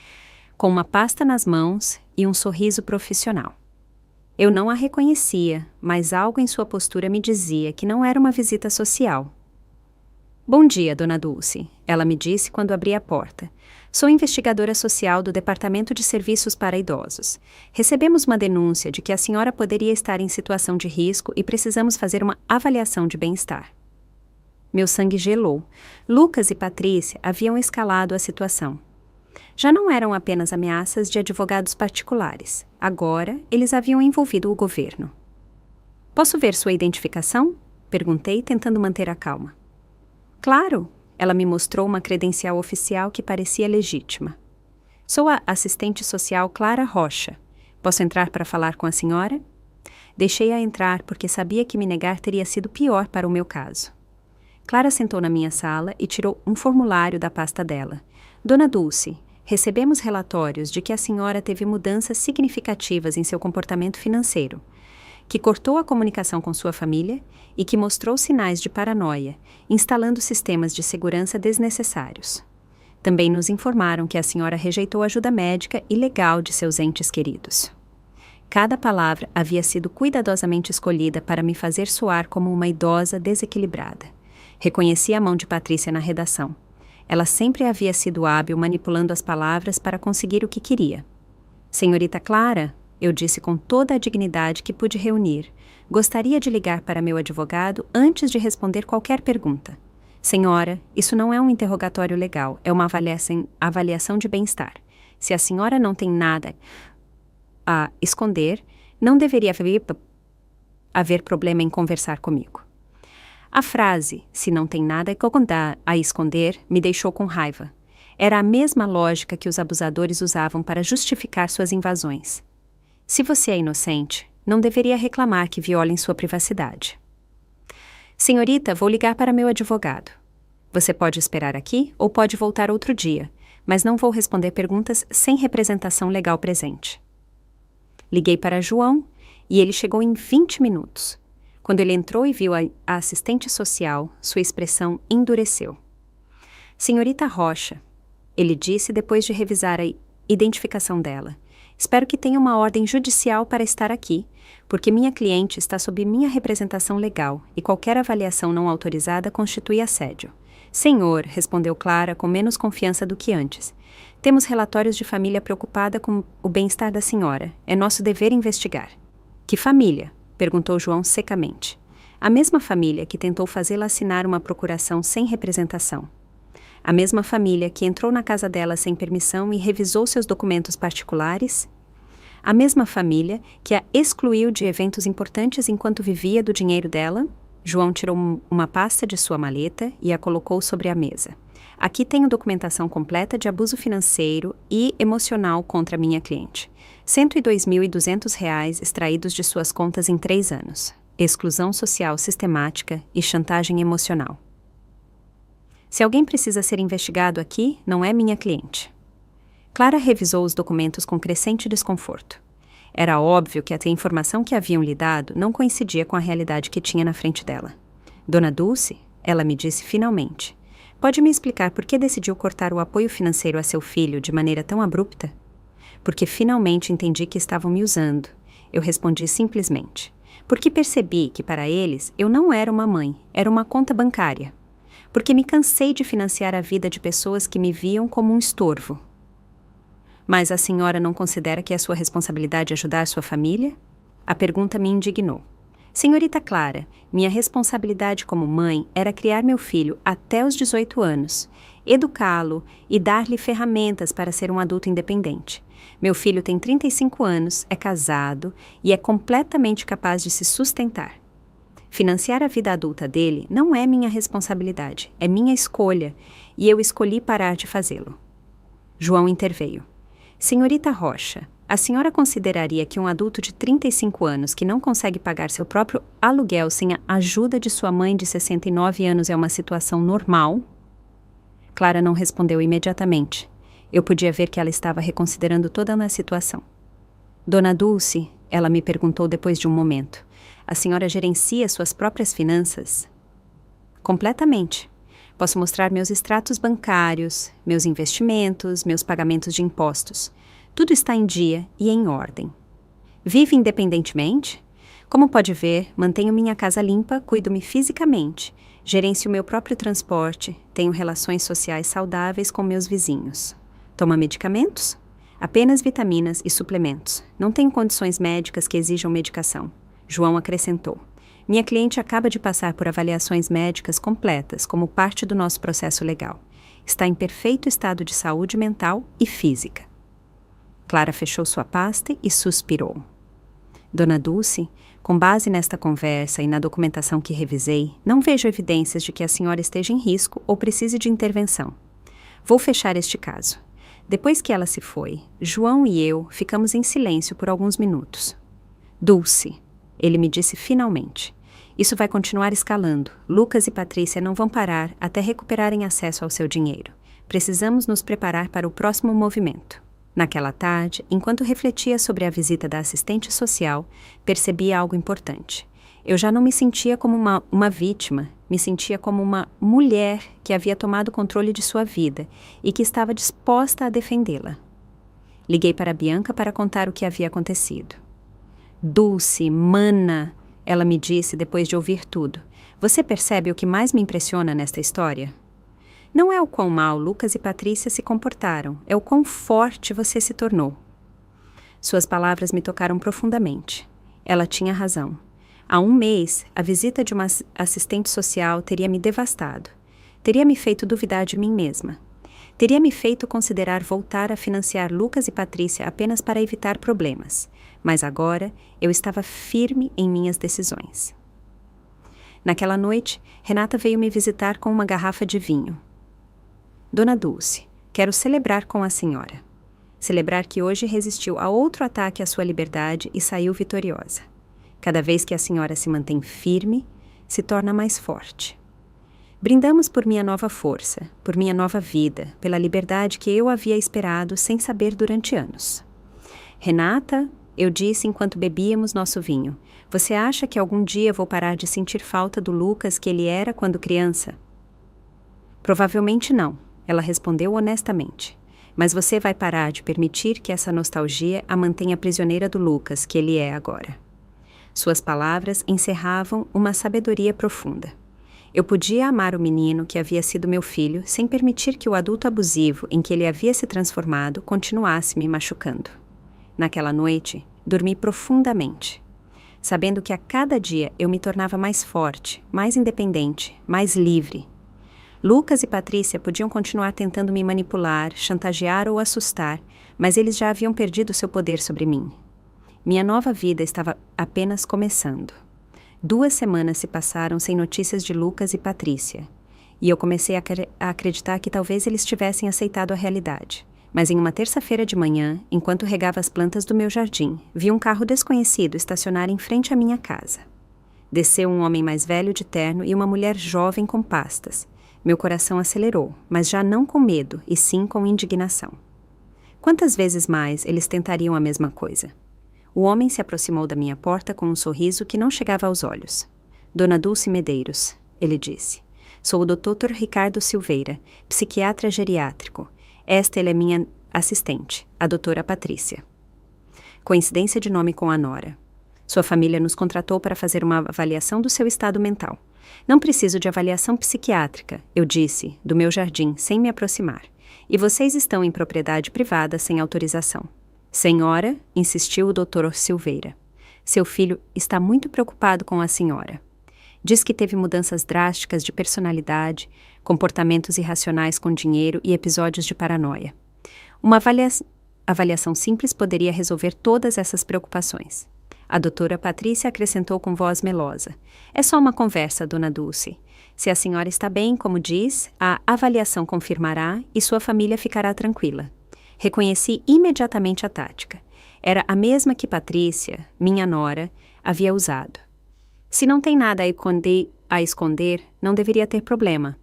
com uma pasta nas mãos e um sorriso profissional. Eu não a reconhecia, mas algo em sua postura me dizia que não era uma visita social. Bom dia, Dona Dulce, ela me disse quando abri a porta. Sou investigadora social do Departamento de Serviços para Idosos. Recebemos uma denúncia de que a senhora poderia estar em situação de risco e precisamos fazer uma avaliação de bem-estar. Meu sangue gelou. Lucas e Patrícia haviam escalado a situação. Já não eram apenas ameaças de advogados particulares. Agora, eles haviam envolvido o governo. Posso ver sua identificação? Perguntei, tentando manter a calma. Claro! Ela me mostrou uma credencial oficial que parecia legítima. Sou a assistente social Clara Rocha. Posso entrar para falar com a senhora? Deixei-a entrar porque sabia que me negar teria sido pior para o meu caso. Clara sentou na minha sala e tirou um formulário da pasta dela. Dona Dulce, recebemos relatórios de que a senhora teve mudanças significativas em seu comportamento financeiro, que cortou a comunicação com sua família e que mostrou sinais de paranoia, instalando sistemas de segurança desnecessários. Também nos informaram que a senhora rejeitou ajuda médica e legal de seus entes queridos. Cada palavra havia sido cuidadosamente escolhida para me fazer soar como uma idosa desequilibrada. Reconheci a mão de Patrícia na redação. Ela sempre havia sido hábil manipulando as palavras para conseguir o que queria. Senhorita Clara, eu disse com toda a dignidade que pude reunir, gostaria de ligar para meu advogado antes de responder qualquer pergunta. Senhora, isso não é um interrogatório legal, é uma avaliação de bem-estar. Se a senhora não tem nada a esconder, não deveria haver problema em conversar comigo. A frase, se não tem nada a esconder, me deixou com raiva. Era a mesma lógica que os abusadores usavam para justificar suas invasões. Se você é inocente, não deveria reclamar que violem sua privacidade. Senhorita, vou ligar para meu advogado. Você pode esperar aqui ou pode voltar outro dia, mas não vou responder perguntas sem representação legal presente. Liguei para João e ele chegou em 20 minutos. Quando ele entrou e viu a assistente social, sua expressão endureceu. Senhorita Rocha, ele disse depois de revisar a identificação dela. Espero que tenha uma ordem judicial para estar aqui, porque minha cliente está sob minha representação legal e qualquer avaliação não autorizada constitui assédio. Senhor, respondeu Clara com menos confiança do que antes. Temos relatórios de família preocupada com o bem-estar da senhora. É nosso dever investigar. Que família? Perguntou João secamente. A mesma família que tentou fazê-la assinar uma procuração sem representação. A mesma família que entrou na casa dela sem permissão e revisou seus documentos particulares. A mesma família que a excluiu de eventos importantes enquanto vivia do dinheiro dela. João tirou uma pasta de sua maleta e a colocou sobre a mesa. Aqui tenho documentação completa de abuso financeiro e emocional contra minha cliente. R$ 102.200 extraídos de suas contas em 3 anos. Exclusão social sistemática e chantagem emocional. Se alguém precisa ser investigado aqui, não é minha cliente. Clara revisou os documentos com crescente desconforto. Era óbvio que a informação que haviam lhe dado não coincidia com a realidade que tinha na frente dela. Dona Dulce, ela me disse finalmente, pode me explicar por que decidiu cortar o apoio financeiro a seu filho de maneira tão abrupta? Porque finalmente entendi que estavam me usando. Eu respondi simplesmente. Porque percebi que para eles eu não era uma mãe, era uma conta bancária. Porque me cansei de financiar a vida de pessoas que me viam como um estorvo. Mas a senhora não considera que é sua responsabilidade ajudar sua família? A pergunta me indignou. Senhorita Clara, minha responsabilidade como mãe era criar meu filho até os 18 anos, educá-lo e dar-lhe ferramentas para ser um adulto independente. Meu filho tem 35 anos, é casado e é completamente capaz de se sustentar. Financiar a vida adulta dele não é minha responsabilidade, é minha escolha, e eu escolhi parar de fazê-lo. João interveio. Senhorita Rocha, a senhora consideraria que um adulto de 35 anos que não consegue pagar seu próprio aluguel sem a ajuda de sua mãe de 69 anos é uma situação normal? Clara não respondeu imediatamente. Eu podia ver que ela estava reconsiderando toda a situação. Dona Dulce, ela me perguntou depois de um momento, a senhora gerencia suas próprias finanças? Completamente. Posso mostrar meus extratos bancários, meus investimentos, meus pagamentos de impostos. Tudo está em dia e em ordem. Vive independentemente? Como pode ver, mantenho minha casa limpa, cuido-me fisicamente, gerencio meu próprio transporte, tenho relações sociais saudáveis com meus vizinhos. Toma medicamentos? Apenas vitaminas e suplementos. Não tenho condições médicas que exijam medicação. João acrescentou. Minha cliente acaba de passar por avaliações médicas completas como parte do nosso processo legal. Está em perfeito estado de saúde mental e física. Clara fechou sua pasta e suspirou. Dona Dulce, com base nesta conversa e na documentação que revisei, não vejo evidências de que a senhora esteja em risco ou precise de intervenção. Vou fechar este caso. Depois que ela se foi, João e eu ficamos em silêncio por alguns minutos. Dulce, ele me disse finalmente. Isso vai continuar escalando. Lucas e Patrícia não vão parar até recuperarem acesso ao seu dinheiro. Precisamos nos preparar para o próximo movimento. Naquela tarde, enquanto refletia sobre a visita da assistente social, percebi algo importante. Eu já não me sentia como uma vítima, me sentia como uma mulher que havia tomado controle de sua vida e que estava disposta a defendê-la. Liguei para Bianca para contar o que havia acontecido. Dulce, mana, ela me disse depois de ouvir tudo. Você percebe o que mais me impressiona nesta história? Não é o quão mal Lucas e Patrícia se comportaram, é o quão forte você se tornou. Suas palavras me tocaram profundamente. Ela tinha razão. Há um mês, a visita de uma assistente social teria me devastado. Teria me feito duvidar de mim mesma. Teria me feito considerar voltar a financiar Lucas e Patrícia apenas para evitar problemas. Mas agora, eu estava firme em minhas decisões. Naquela noite, Renata veio me visitar com uma garrafa de vinho. Dona Dulce, quero celebrar com a senhora. Celebrar que hoje resistiu a outro ataque à sua liberdade e saiu vitoriosa. Cada vez que a senhora se mantém firme, se torna mais forte. Brindamos por minha nova força, por minha nova vida, pela liberdade que eu havia esperado sem saber durante anos. Renata, eu disse enquanto bebíamos nosso vinho, você acha que algum dia vou parar de sentir falta do Lucas que ele era quando criança? Provavelmente não, ela respondeu honestamente. Mas você vai parar de permitir que essa nostalgia a mantenha prisioneira do Lucas que ele é agora. Suas palavras encerravam uma sabedoria profunda. Eu podia amar o menino que havia sido meu filho sem permitir que o adulto abusivo em que ele havia se transformado continuasse me machucando. Naquela noite, dormi profundamente, sabendo que a cada dia eu me tornava mais forte, mais independente, mais livre. Lucas e Patrícia podiam continuar tentando me manipular, chantagear ou assustar, mas eles já haviam perdido seu poder sobre mim. Minha nova vida estava apenas começando. 2 semanas se passaram sem notícias de Lucas e Patrícia, e eu comecei a acreditar que talvez eles tivessem aceitado a realidade. Mas em uma terça-feira de manhã, enquanto regava as plantas do meu jardim, vi um carro desconhecido estacionar em frente à minha casa. Desceu um homem mais velho de terno e uma mulher jovem com pastas. Meu coração acelerou, mas já não com medo, e sim com indignação. Quantas vezes mais eles tentariam a mesma coisa? O homem se aproximou da minha porta com um sorriso que não chegava aos olhos. Dona Dulce Medeiros, ele disse. Sou o Dr. Ricardo Silveira, psiquiatra geriátrico. Esta é minha assistente, a doutora Patrícia. Coincidência de nome com a nora. Sua família nos contratou para fazer uma avaliação do seu estado mental. Não preciso de avaliação psiquiátrica, eu disse, do meu jardim, sem me aproximar. E vocês estão em propriedade privada sem autorização. Senhora, insistiu o Dr. Silveira. Seu filho está muito preocupado com a senhora. Diz que teve mudanças drásticas de personalidade, comportamentos irracionais com dinheiro e episódios de paranoia. Uma avaliação simples poderia resolver todas essas preocupações. A doutora Patrícia acrescentou com voz melosa. É só uma conversa, dona Dulce. Se a senhora está bem, como diz, a avaliação confirmará e sua família ficará tranquila. Reconheci imediatamente a tática. Era a mesma que Patrícia, minha nora, havia usado. Se não tem nada a esconder, não deveria ter problema.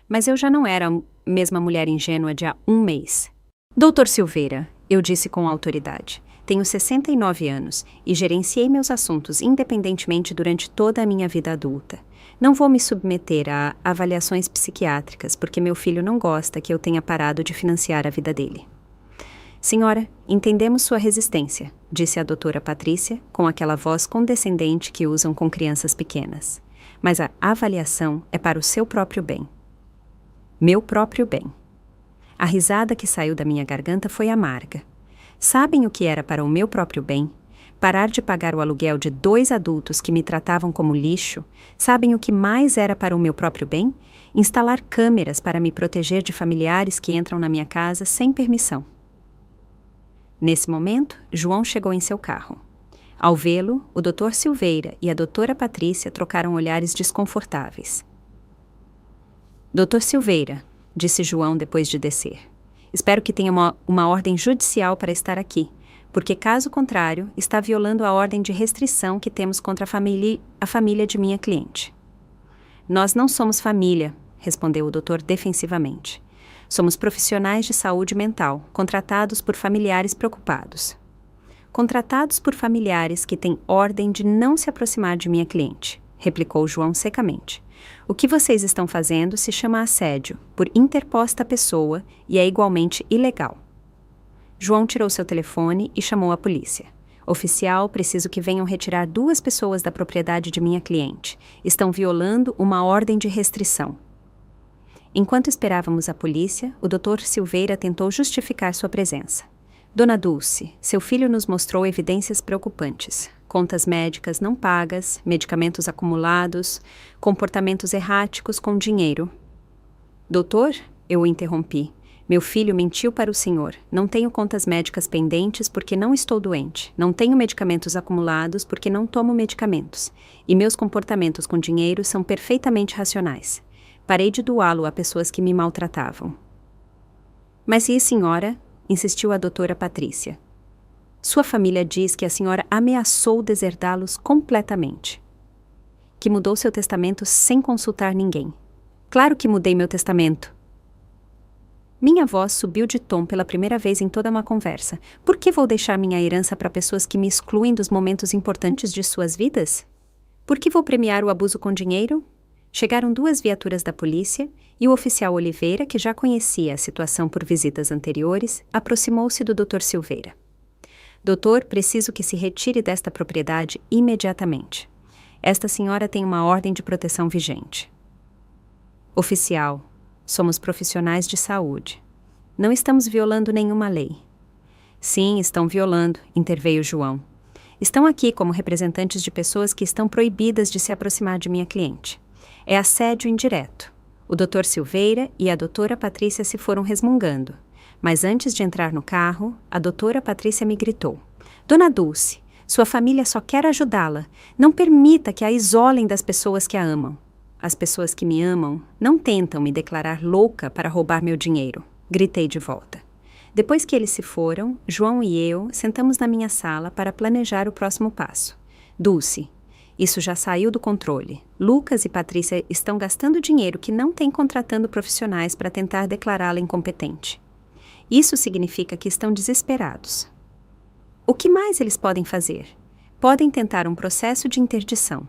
Mas eu já não era a mesma mulher ingênua de há um mês. Doutor Silveira, eu disse com autoridade. Tenho 69 anos e gerenciei meus assuntos independentemente durante toda a minha vida adulta. Não vou me submeter a avaliações psiquiátricas porque meu filho não gosta que eu tenha parado de financiar a vida dele. Senhora, entendemos sua resistência, disse a doutora Patrícia, com aquela voz condescendente que usam com crianças pequenas. Mas a avaliação é para o seu próprio bem. Meu próprio bem. A risada que saiu da minha garganta foi amarga. Sabem o que era para o meu próprio bem? Parar de pagar o aluguel de 2 adultos que me tratavam como lixo? Sabem o que mais era para o meu próprio bem? Instalar câmeras para me proteger de familiares que entram na minha casa sem permissão. Nesse momento, João chegou em seu carro. Ao vê-lo, o Dr. Silveira e a doutora Patrícia trocaram olhares desconfortáveis. Dr. Silveira, disse João depois de descer. Espero que tenha uma ordem judicial para estar aqui, porque, caso contrário, está violando a ordem de restrição que temos contra a família de minha cliente. Nós não somos família, respondeu o doutor defensivamente. Somos profissionais de saúde mental, contratados por familiares preocupados. Contratados por familiares que têm ordem de não se aproximar de minha cliente, replicou João secamente. O que vocês estão fazendo se chama assédio, por interposta pessoa, e é igualmente ilegal. João tirou seu telefone e chamou a polícia. Oficial, preciso que venham retirar 2 pessoas da propriedade de minha cliente. Estão violando uma ordem de restrição. Enquanto esperávamos a polícia, o Dr. Silveira tentou justificar sua presença. Dona Dulce, seu filho nos mostrou evidências preocupantes. Contas médicas não pagas, medicamentos acumulados, comportamentos erráticos com dinheiro. Doutor, eu o interrompi. Meu filho mentiu para o senhor. Não tenho contas médicas pendentes porque não estou doente. Não tenho medicamentos acumulados porque não tomo medicamentos. E meus comportamentos com dinheiro são perfeitamente racionais. Parei de doá-lo a pessoas que me maltratavam. Mas e senhora? Insistiu a doutora Patrícia. Sua família diz que a senhora ameaçou deserdá-los completamente. Que mudou seu testamento sem consultar ninguém. Claro que mudei meu testamento. Minha voz subiu de tom pela primeira vez em toda uma conversa. Por que vou deixar minha herança para pessoas que me excluem dos momentos importantes de suas vidas? Por que vou premiar o abuso com dinheiro? Chegaram 2 viaturas da polícia e o oficial Oliveira, que já conhecia a situação por visitas anteriores, aproximou-se do Dr. Silveira. Doutor, preciso que se retire desta propriedade imediatamente. Esta senhora tem uma ordem de proteção vigente. Oficial, somos profissionais de saúde. Não estamos violando nenhuma lei. Sim, estão violando, interveio João. Estão aqui como representantes de pessoas que estão proibidas de se aproximar de minha cliente. É assédio indireto. O Dr. Silveira e a doutora Patrícia se foram resmungando. Mas antes de entrar no carro, a doutora Patrícia me gritou. Dona Dulce, sua família só quer ajudá-la. Não permita que a isolem das pessoas que a amam. As pessoas que me amam não tentam me declarar louca para roubar meu dinheiro. Gritei de volta. Depois que eles se foram, João e eu sentamos na minha sala para planejar o próximo passo. Dulce, isso já saiu do controle. Lucas e Patrícia estão gastando dinheiro que não têm contratando profissionais para tentar declará-la incompetente. Isso significa que estão desesperados. O que mais eles podem fazer? Podem tentar um processo de interdição.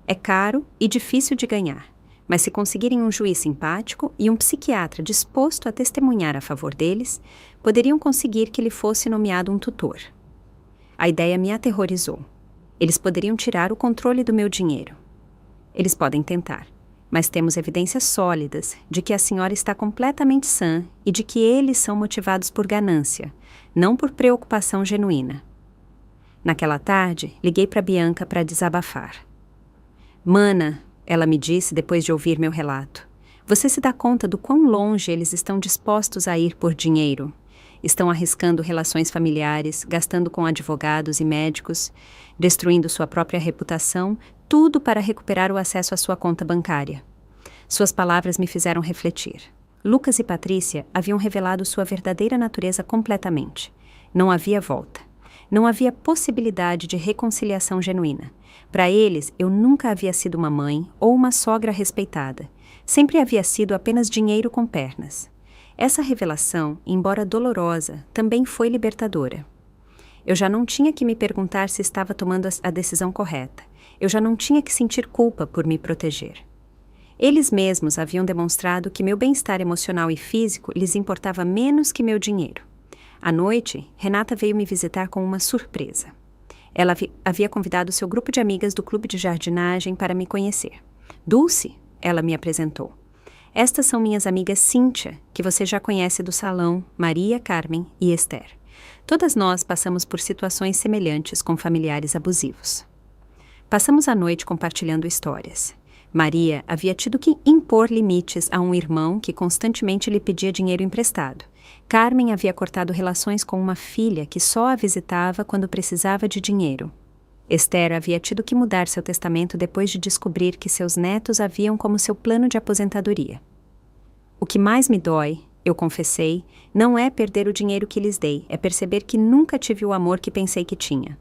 É caro e difícil de ganhar, mas se conseguirem um juiz simpático e um psiquiatra disposto a testemunhar a favor deles, poderiam conseguir que lhe fosse nomeado um tutor. A ideia me aterrorizou. Eles poderiam tirar o controle do meu dinheiro. Eles podem tentar, mas temos evidências sólidas de que a senhora está completamente sã e de que eles são motivados por ganância, não por preocupação genuína. Naquela tarde, liguei para Bianca para desabafar. Mana, ela me disse depois de ouvir meu relato, você se dá conta do quão longe eles estão dispostos a ir por dinheiro? Estão arriscando relações familiares, gastando com advogados e médicos, destruindo sua própria reputação, tudo para recuperar o acesso à sua conta bancária. Suas palavras me fizeram refletir. Lucas e Patrícia haviam revelado sua verdadeira natureza completamente. Não havia volta. Não havia possibilidade de reconciliação genuína. Para eles, eu nunca havia sido uma mãe ou uma sogra respeitada. Sempre havia sido apenas dinheiro com pernas. Essa revelação, embora dolorosa, também foi libertadora. Eu já não tinha que me perguntar se estava tomando a decisão correta. Eu já não tinha que sentir culpa por me proteger. Eles mesmos haviam demonstrado que meu bem-estar emocional e físico lhes importava menos que meu dinheiro. À noite, Renata veio me visitar com uma surpresa. Ela havia convidado seu grupo de amigas do clube de jardinagem para me conhecer. Dulce, ela me apresentou. Estas são minhas amigas Cíntia, que você já conhece do salão, Maria, Carmen e Esther. Todas nós passamos por situações semelhantes com familiares abusivos. Passamos a noite compartilhando histórias. Maria havia tido que impor limites a um irmão que constantemente lhe pedia dinheiro emprestado. Carmen havia cortado relações com uma filha que só a visitava quando precisava de dinheiro. Esther havia tido que mudar seu testamento depois de descobrir que seus netos haviam como seu plano de aposentadoria. O que mais me dói, eu confessei, não é perder o dinheiro que lhes dei, é perceber que nunca tive o amor que pensei que tinha.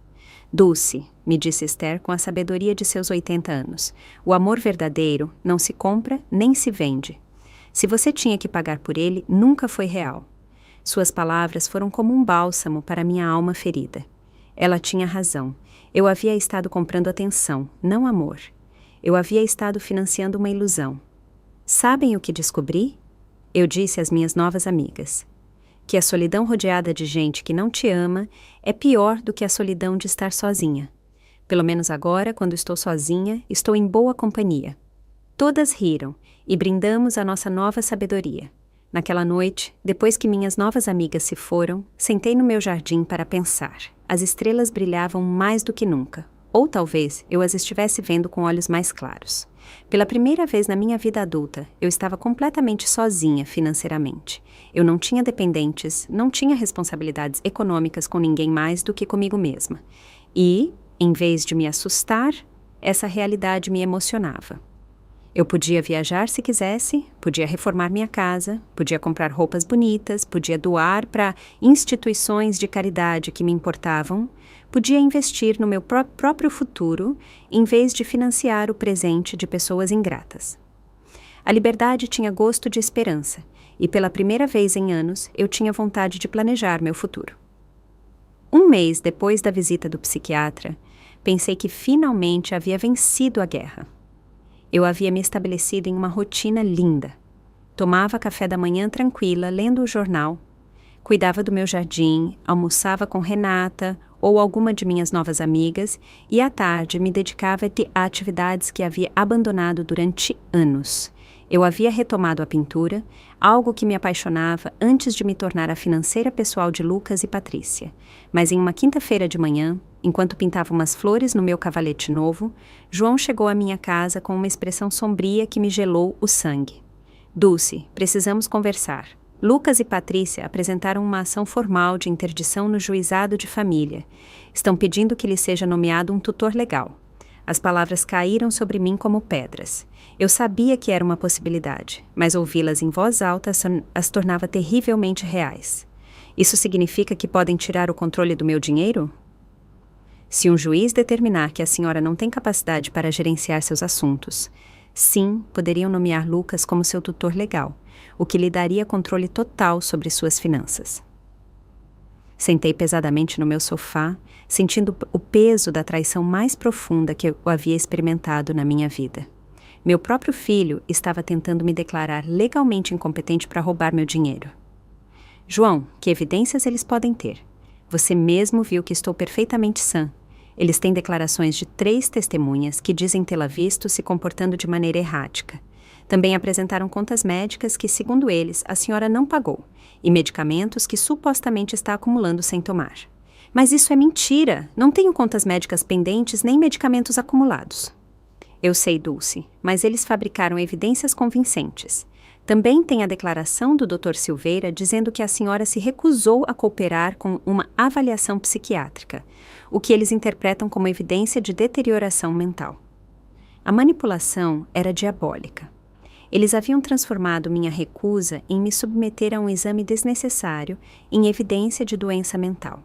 Dulce, me disse Esther com a sabedoria de seus 80 anos, o amor verdadeiro não se compra nem se vende. Se você tinha que pagar por ele, nunca foi real. Suas palavras foram como um bálsamo para minha alma ferida. Ela tinha razão. Eu havia estado comprando atenção, não amor. Eu havia estado financiando uma ilusão. Sabem o que descobri? Eu disse às minhas novas amigas. Que a solidão rodeada de gente que não te ama é pior do que a solidão de estar sozinha. Pelo menos agora, quando estou sozinha, estou em boa companhia. Todas riram e brindamos a nossa nova sabedoria. Naquela noite, depois que minhas novas amigas se foram, sentei no meu jardim para pensar. As estrelas brilhavam mais do que nunca. Ou talvez eu as estivesse vendo com olhos mais claros. Pela primeira vez na minha vida adulta, eu estava completamente sozinha financeiramente. Eu não tinha dependentes, não tinha responsabilidades econômicas com ninguém mais do que comigo mesma. E, em vez de me assustar, essa realidade me emocionava. Eu podia viajar se quisesse, podia reformar minha casa, podia comprar roupas bonitas, podia doar para instituições de caridade que me importavam, podia investir no meu próprio futuro em vez de financiar o presente de pessoas ingratas. A liberdade tinha gosto de esperança e pela primeira vez em anos eu tinha vontade de planejar meu futuro. Um mês depois da visita do psiquiatra, pensei que finalmente havia vencido a guerra. Eu havia me estabelecido em uma rotina linda. Tomava café da manhã tranquila, lendo o jornal. Cuidava do meu jardim, almoçava com Renata ou alguma de minhas novas amigas e à tarde me dedicava a atividades que havia abandonado durante anos. Eu havia retomado a pintura, algo que me apaixonava antes de me tornar a financeira pessoal de Lucas e Patrícia. Mas em uma quinta-feira de manhã, enquanto pintava umas flores no meu cavalete novo, João chegou à minha casa com uma expressão sombria que me gelou o sangue. Dulce, precisamos conversar. Lucas e Patrícia apresentaram uma ação formal de interdição no juizado de família. Estão pedindo que lhe seja nomeado um tutor legal. As palavras caíram sobre mim como pedras. Eu sabia que era uma possibilidade, mas ouvi-las em voz alta as tornava terrivelmente reais. Isso significa que podem tirar o controle do meu dinheiro? Se um juiz determinar que a senhora não tem capacidade para gerenciar seus assuntos, Sim, poderiam nomear Lucas como seu tutor legal, o que lhe daria controle total sobre suas finanças. Sentei pesadamente no meu sofá, sentindo o peso da traição mais profunda que eu havia experimentado na minha vida. Meu próprio filho estava tentando me declarar legalmente incompetente para roubar meu dinheiro. João, que evidências eles podem ter? Você mesmo viu que estou perfeitamente sã. Eles têm declarações de 3 testemunhas que dizem tê-la visto se comportando de maneira errática. Também apresentaram contas médicas que, segundo eles, a senhora não pagou, e medicamentos que supostamente está acumulando sem tomar. Mas isso é mentira! Não tenho contas médicas pendentes nem medicamentos acumulados. Eu sei, Dulce, mas eles fabricaram evidências convincentes. Também tem a declaração do Dr. Silveira dizendo que a senhora se recusou a cooperar com uma avaliação psiquiátrica, o que eles interpretam como evidência de deterioração mental. A manipulação era diabólica. Eles haviam transformado minha recusa em me submeter a um exame desnecessário em evidência de doença mental.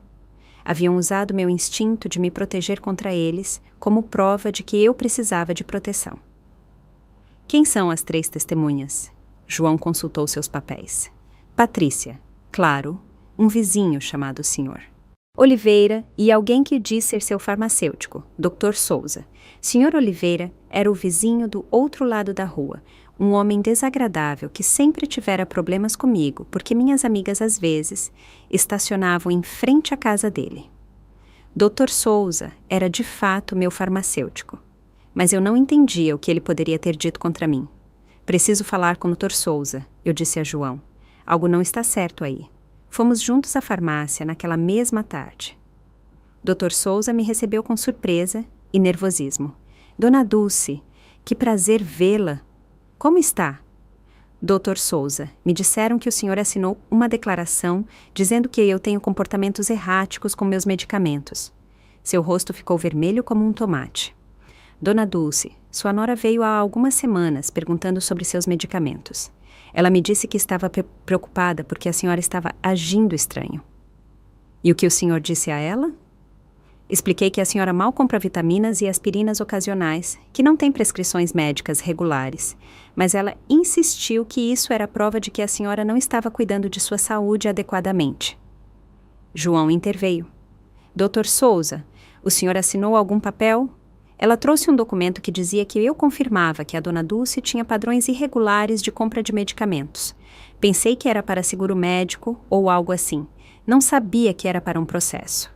Haviam usado meu instinto de me proteger contra eles como prova de que eu precisava de proteção. Quem são as 3 testemunhas? João consultou seus papéis. Patrícia, claro, um vizinho chamado Sr. Oliveira e alguém que diz ser seu farmacêutico, Dr. Souza. Sr. Oliveira era o vizinho do outro lado da rua, um homem desagradável que sempre tivera problemas comigo, porque minhas amigas às vezes estacionavam em frente à casa dele. Dr. Souza era de fato meu farmacêutico, mas eu não entendia o que ele poderia ter dito contra mim. Preciso falar com o Dr. Souza, eu disse a João. Algo não está certo aí. Fomos juntos à farmácia naquela mesma tarde. Dr. Souza me recebeu com surpresa e nervosismo. Dona Dulce, que prazer vê-la. Como está? Dr. Souza, me disseram que o senhor assinou uma declaração dizendo que eu tenho comportamentos erráticos com meus medicamentos. Seu rosto ficou vermelho como um tomate. Dona Dulce, sua nora veio há algumas semanas perguntando sobre seus medicamentos. Ela me disse que estava preocupada porque a senhora estava agindo estranho. E o que o senhor disse a ela? Expliquei que a senhora mal compra vitaminas e aspirinas ocasionais, que não tem prescrições médicas regulares, mas ela insistiu que isso era prova de que a senhora não estava cuidando de sua saúde adequadamente. João interveio. Dr. Souza, o senhor assinou algum papel? Ela trouxe um documento que dizia que eu confirmava que a dona Dulce tinha padrões irregulares de compra de medicamentos. Pensei que era para seguro médico ou algo assim. Não sabia que era para um processo.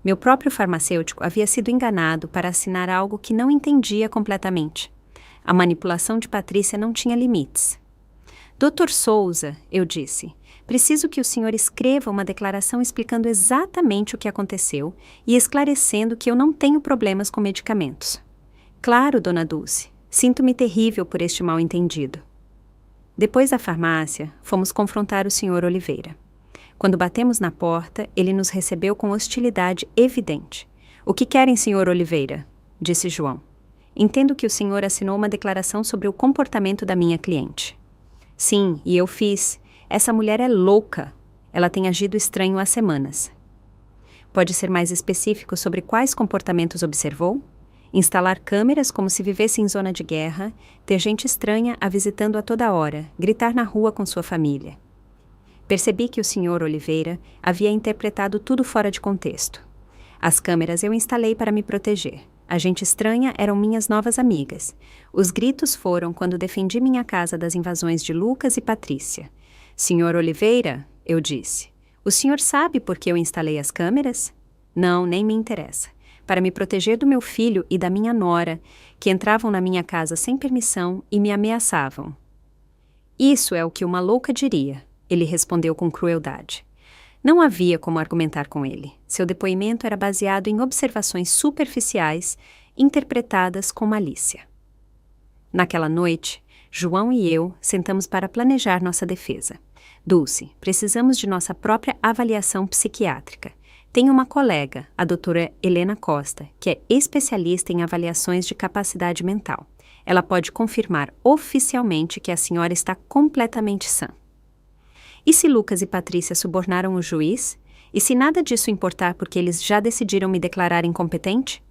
Meu próprio farmacêutico havia sido enganado para assinar algo que não entendia completamente. A manipulação de Patrícia não tinha limites. Dr. Souza, eu disse, preciso que o senhor escreva uma declaração explicando exatamente o que aconteceu e esclarecendo que eu não tenho problemas com medicamentos. Claro, dona Dulce, sinto-me terrível por este mal-entendido. Depois da farmácia, fomos confrontar o senhor Oliveira. Quando batemos na porta, ele nos recebeu com hostilidade evidente. O que querem, senhor Oliveira? Disse João. Entendo que o senhor assinou uma declaração sobre o comportamento da minha cliente. Sim, e eu fiz. Essa mulher é louca. Ela tem agido estranho há semanas. Pode ser mais específico sobre quais comportamentos observou? Instalar câmeras como se vivesse em zona de guerra, ter gente estranha a visitando a toda hora, gritar na rua com sua família. Percebi que o senhor Oliveira havia interpretado tudo fora de contexto. As câmeras eu instalei para me proteger. A gente estranha eram minhas novas amigas. Os gritos foram quando defendi minha casa das invasões de Lucas e Patrícia. Senhor Oliveira, eu disse, o senhor sabe por que eu instalei as câmeras? Não, nem me interessa. Para me proteger do meu filho e da minha nora, que entravam na minha casa sem permissão e me ameaçavam. Isso é o que uma louca diria, ele respondeu com crueldade. Não havia como argumentar com ele. Seu depoimento era baseado em observações superficiais, interpretadas com malícia. Naquela noite, João e eu sentamos para planejar nossa defesa. Dulce, precisamos de nossa própria avaliação psiquiátrica. Tenho uma colega, a doutora Helena Costa, que é especialista em avaliações de capacidade mental. Ela pode confirmar oficialmente que a senhora está completamente sã. E se Lucas e Patrícia subornaram o juiz? E se nada disso importar porque eles já decidiram me declarar incompetente?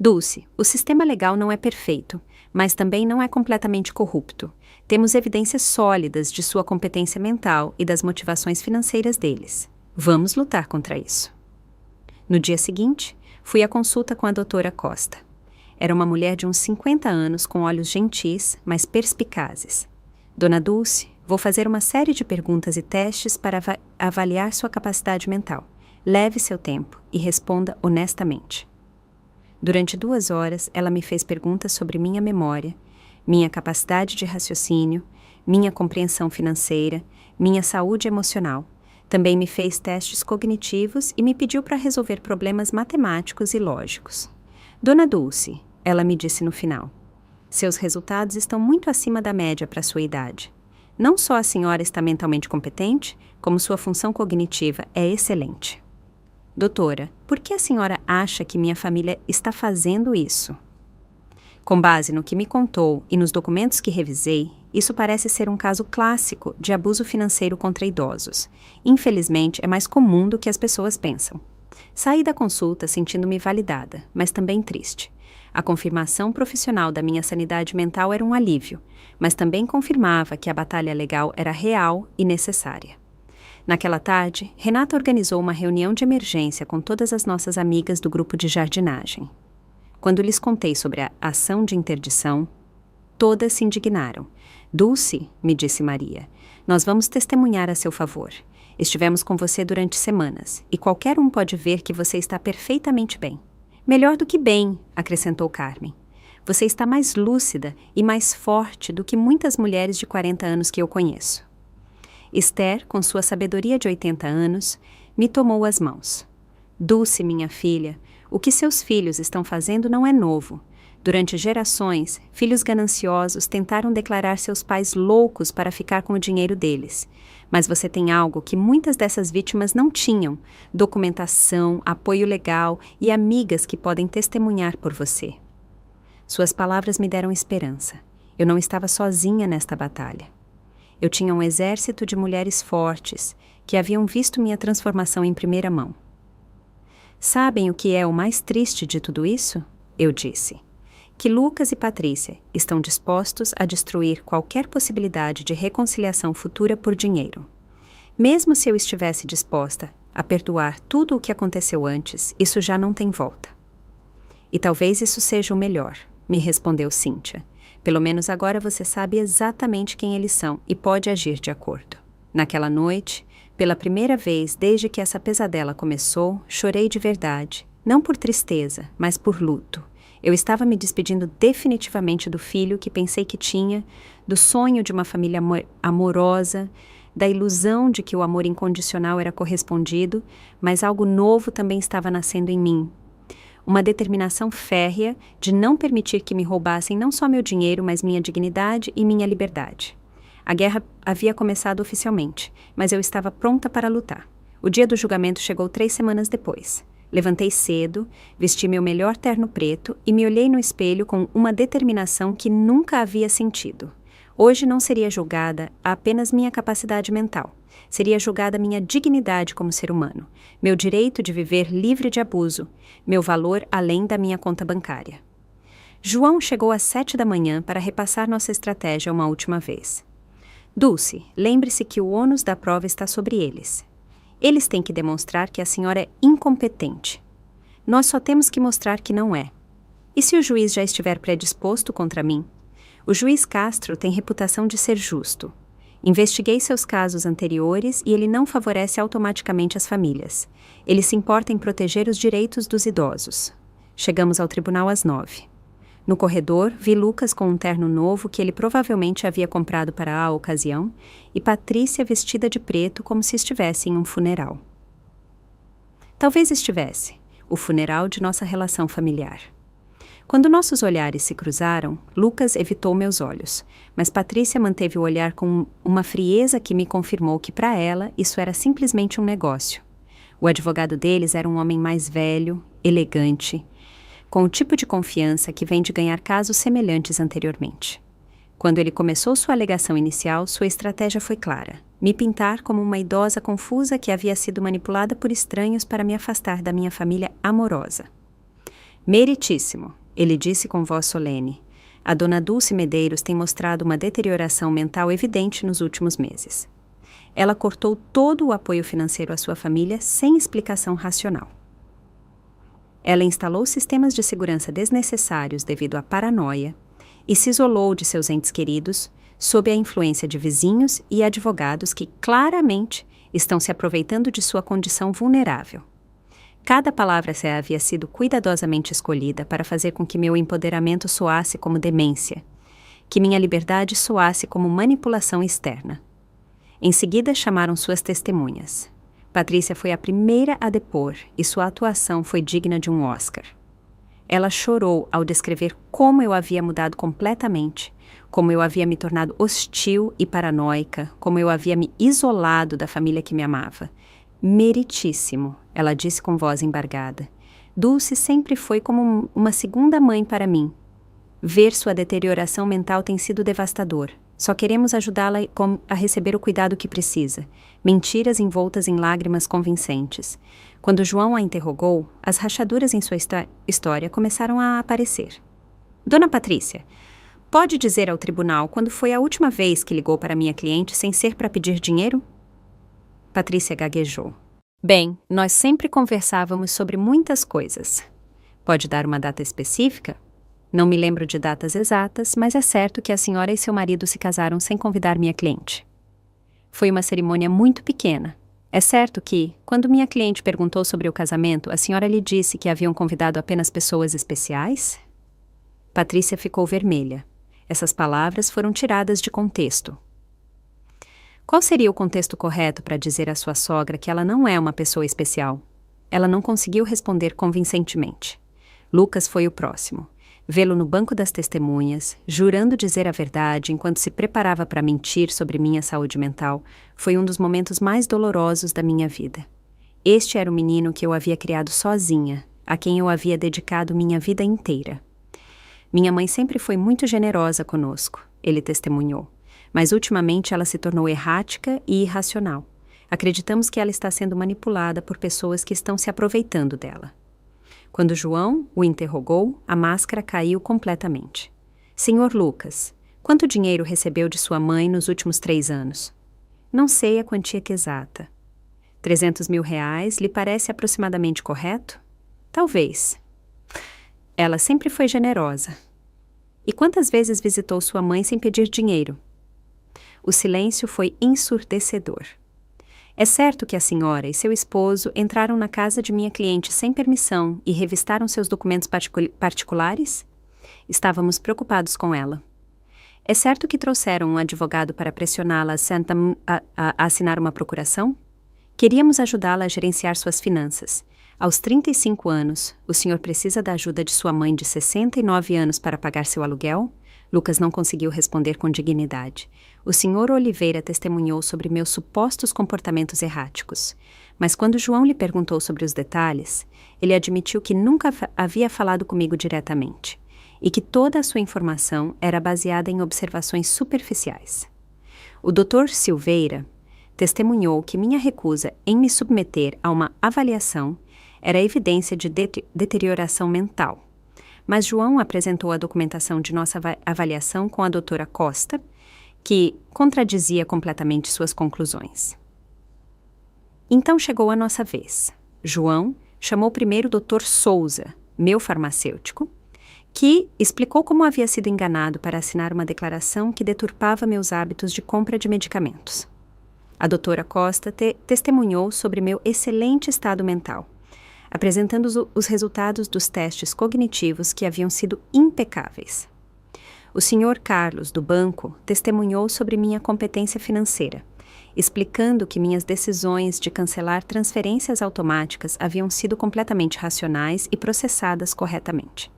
Dulce, o sistema legal não é perfeito, mas também não é completamente corrupto. Temos evidências sólidas de sua competência mental e das motivações financeiras deles. Vamos lutar contra isso. No dia seguinte, fui à consulta com a doutora Costa. Era uma mulher de uns 50 anos com olhos gentis, mas perspicazes. Dona Dulce, vou fazer uma série de perguntas e testes para avaliar sua capacidade mental. Leve seu tempo e responda honestamente. Durante 2 horas, ela me fez perguntas sobre minha memória, minha capacidade de raciocínio, minha compreensão financeira, minha saúde emocional. Também me fez testes cognitivos e me pediu para resolver problemas matemáticos e lógicos. Dona Dulce, ela me disse no final, seus resultados estão muito acima da média para sua idade. Não só a senhora está mentalmente competente, como sua função cognitiva é excelente. Doutora, por que a senhora acha que minha família está fazendo isso? Com base no que me contou e nos documentos que revisei, isso parece ser um caso clássico de abuso financeiro contra idosos. Infelizmente, é mais comum do que as pessoas pensam. Saí da consulta sentindo-me validada, mas também triste. A confirmação profissional da minha sanidade mental era um alívio, mas também confirmava que a batalha legal era real e necessária. Naquela tarde, Renata organizou uma reunião de emergência com todas as nossas amigas do grupo de jardinagem. Quando lhes contei sobre a ação de interdição, todas se indignaram. Dulce, me disse Maria, nós vamos testemunhar a seu favor. Estivemos com você durante semanas, e qualquer um pode ver que você está perfeitamente bem. Melhor do que bem, acrescentou Carmen. Você está mais lúcida e mais forte do que muitas mulheres de 40 anos que eu conheço. Esther, com sua sabedoria de 80 anos, me tomou as mãos. Dulce, minha filha, o que seus filhos estão fazendo não é novo. Durante gerações, filhos gananciosos tentaram declarar seus pais loucos para ficar com o dinheiro deles. Mas você tem algo que muitas dessas vítimas não tinham: documentação, apoio legal e amigas que podem testemunhar por você. Suas palavras me deram esperança. Eu não estava sozinha nesta batalha. Eu tinha um exército de mulheres fortes que haviam visto minha transformação em primeira mão. Sabem o que é o mais triste de tudo isso? Eu disse. Que Lucas e Patrícia estão dispostos a destruir qualquer possibilidade de reconciliação futura por dinheiro. Mesmo se eu estivesse disposta a perdoar tudo o que aconteceu antes, isso já não tem volta. E talvez isso seja o melhor, me respondeu Cíntia. Pelo menos agora você sabe exatamente quem eles são e pode agir de acordo. Naquela noite, pela primeira vez desde que essa pesadela começou, chorei de verdade, não por tristeza, mas por luto. Eu estava me despedindo definitivamente do filho que pensei que tinha, do sonho de uma família amorosa, da ilusão de que o amor incondicional era correspondido, mas algo novo também estava nascendo em mim. Uma determinação férrea de não permitir que me roubassem não só meu dinheiro, mas minha dignidade e minha liberdade. A guerra havia começado oficialmente, mas eu estava pronta para lutar. O dia do julgamento chegou 3 semanas depois. Levantei cedo, vesti meu melhor terno preto e me olhei no espelho com uma determinação que nunca havia sentido. Hoje não seria julgada apenas minha capacidade mental. Seria julgada minha dignidade como ser humano, meu direito de viver livre de abuso, meu valor além da minha conta bancária. João chegou às 7 da manhã para repassar nossa estratégia uma última vez. Dulce, lembre-se que o ônus da prova está sobre eles. Eles têm que demonstrar que a senhora é incompetente. Nós só temos que mostrar que não é. E se o juiz já estiver predisposto contra mim? O juiz Castro tem reputação de ser justo. Investiguei seus casos anteriores e ele não favorece automaticamente as famílias. Ele se importa em proteger os direitos dos idosos. Chegamos ao tribunal às 9. No corredor, vi Lucas com um terno novo que ele provavelmente havia comprado para a ocasião e Patrícia vestida de preto como se estivesse em um funeral. Talvez estivesse, o funeral de nossa relação familiar. Quando nossos olhares se cruzaram, Lucas evitou meus olhos, mas Patrícia manteve o olhar com uma frieza que me confirmou que para ela isso era simplesmente um negócio. O advogado deles era um homem mais velho, elegante, com o tipo de confiança que vem de ganhar casos semelhantes anteriormente. Quando ele começou sua alegação inicial, sua estratégia foi clara: me pintar como uma idosa confusa que havia sido manipulada por estranhos para me afastar da minha família amorosa. Meritíssimo, ele disse com voz solene. A dona Dulce Medeiros tem mostrado uma deterioração mental evidente nos últimos meses. Ela cortou todo o apoio financeiro à sua família sem explicação racional. Ela instalou sistemas de segurança desnecessários devido à paranoia e se isolou de seus entes queridos sob a influência de vizinhos e advogados que claramente estão se aproveitando de sua condição vulnerável. Cada palavra havia sido cuidadosamente escolhida para fazer com que meu empoderamento soasse como demência, que minha liberdade soasse como manipulação externa. Em seguida, chamaram suas testemunhas. Patrícia foi a primeira a depor e sua atuação foi digna de um Oscar. Ela chorou ao descrever como eu havia mudado completamente, como eu havia me tornado hostil e paranoica, como eu havia me isolado da família que me amava. Meritíssimo, ela disse com voz embargada. Dulce sempre foi como uma segunda mãe para mim. Ver sua deterioração mental tem sido devastador. Só queremos ajudá-la a receber o cuidado que precisa. Mentiras envoltas em lágrimas convincentes. Quando João a interrogou, as rachaduras em sua história começaram a aparecer. Dona Patrícia, pode dizer ao tribunal quando foi a última vez que ligou para minha cliente sem ser para pedir dinheiro? Patrícia gaguejou. Bem, nós sempre conversávamos sobre muitas coisas. Pode dar uma data específica? Não me lembro de datas exatas, mas é certo que a senhora e seu marido se casaram sem convidar minha cliente. Foi uma cerimônia muito pequena. É certo que, quando minha cliente perguntou sobre o casamento, a senhora lhe disse que haviam convidado apenas pessoas especiais? Patrícia ficou vermelha. Essas palavras foram tiradas de contexto. Qual seria o contexto correto para dizer à sua sogra que ela não é uma pessoa especial? Ela não conseguiu responder convincentemente. Lucas foi o próximo. Vê-lo no banco das testemunhas, jurando dizer a verdade enquanto se preparava para mentir sobre minha saúde mental, foi um dos momentos mais dolorosos da minha vida. Este era o menino que eu havia criado sozinha, a quem eu havia dedicado minha vida inteira. Minha mãe sempre foi muito generosa conosco, ele testemunhou. Mas ultimamente ela se tornou errática e irracional. Acreditamos que ela está sendo manipulada por pessoas que estão se aproveitando dela. Quando João o interrogou, a máscara caiu completamente. Senhor Lucas, quanto dinheiro recebeu de sua mãe nos últimos 3 anos? Não sei a quantia exata. 300 mil reais lhe parece aproximadamente correto? Talvez. Ela sempre foi generosa. E quantas vezes visitou sua mãe sem pedir dinheiro? O silêncio foi ensurdecedor. É certo que a senhora e seu esposo entraram na casa de minha cliente sem permissão e revistaram seus documentos particulares? Estávamos preocupados com ela. É certo que trouxeram um advogado para pressioná-la a assinar uma procuração? Queríamos ajudá-la a gerenciar suas finanças. Aos 35 anos, o senhor precisa da ajuda de sua mãe de 69 anos para pagar seu aluguel? Lucas não conseguiu responder com dignidade. O senhor Oliveira testemunhou sobre meus supostos comportamentos erráticos. Mas quando João lhe perguntou sobre os detalhes, ele admitiu que nunca havia falado comigo diretamente e que toda a sua informação era baseada em observações superficiais. O Dr. Silveira testemunhou que minha recusa em me submeter a uma avaliação era evidência de deterioração mental. Mas João apresentou a documentação de nossa avaliação com a doutora Costa, que contradizia completamente suas conclusões. Então chegou a nossa vez. João chamou primeiro o Dr. Souza, meu farmacêutico, que explicou como havia sido enganado para assinar uma declaração que deturpava meus hábitos de compra de medicamentos. A doutora Costa testemunhou sobre meu excelente estado mental, apresentando os resultados dos testes cognitivos que haviam sido impecáveis. O Sr. Carlos, do banco, testemunhou sobre minha competência financeira, explicando que minhas decisões de cancelar transferências automáticas haviam sido completamente racionais e processadas corretamente.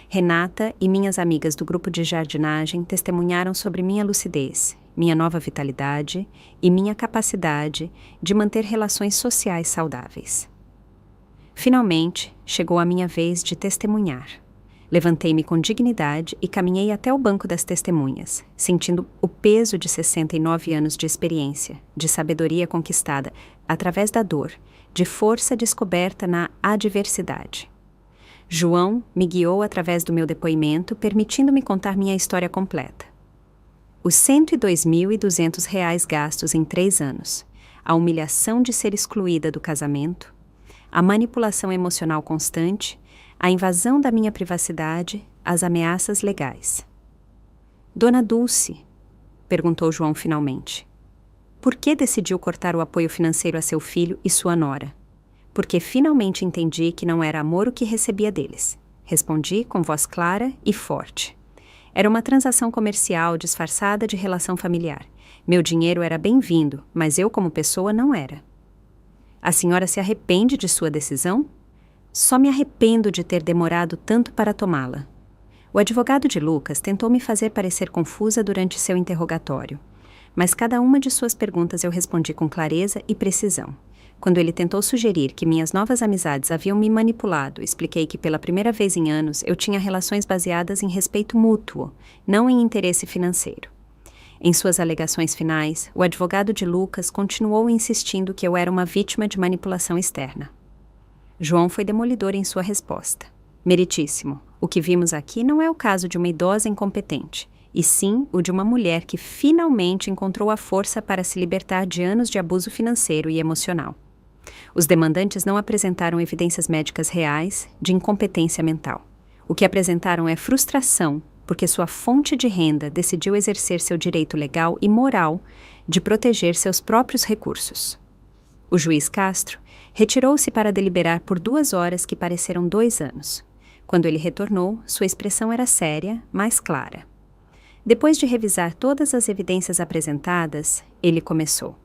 Renata e minhas amigas do grupo de jardinagem testemunharam sobre minha lucidez, minha nova vitalidade e minha capacidade de manter relações sociais saudáveis. Finalmente, chegou a minha vez de testemunhar. Levantei-me com dignidade e caminhei até o banco das testemunhas, sentindo o peso de 69 anos de experiência, de sabedoria conquistada através da dor, de força descoberta na adversidade. João me guiou através do meu depoimento, permitindo-me contar minha história completa. Os R$ 102.200 gastos em 3 anos, a humilhação de ser excluída do casamento, a manipulação emocional constante, a invasão da minha privacidade, as ameaças legais. Dona Dulce, perguntou João finalmente, por que decidiu cortar o apoio financeiro a seu filho e sua nora? Porque finalmente entendi que não era amor o que recebia deles. Respondi com voz clara e forte. Era uma transação comercial disfarçada de relação familiar. Meu dinheiro era bem-vindo, mas eu como pessoa não era. A senhora se arrepende de sua decisão? Só me arrependo de ter demorado tanto para tomá-la. O advogado de Lucas tentou me fazer parecer confusa durante seu interrogatório, mas cada uma de suas perguntas eu respondi com clareza e precisão. Quando ele tentou sugerir que minhas novas amizades haviam me manipulado, expliquei que pela primeira vez em anos eu tinha relações baseadas em respeito mútuo, não em interesse financeiro. Em suas alegações finais, o advogado de Lucas continuou insistindo que eu era uma vítima de manipulação externa. João foi demolidor em sua resposta. Meritíssimo, o que vimos aqui não é o caso de uma idosa incompetente, e sim o de uma mulher que finalmente encontrou a força para se libertar de anos de abuso financeiro e emocional. Os demandantes não apresentaram evidências médicas reais de incompetência mental. O que apresentaram é frustração, porque sua fonte de renda decidiu exercer seu direito legal e moral de proteger seus próprios recursos. O juiz Castro retirou-se para deliberar por 2 horas que pareceram 2 anos. Quando ele retornou, sua expressão era séria, mas clara. Depois de revisar todas as evidências apresentadas, ele começou.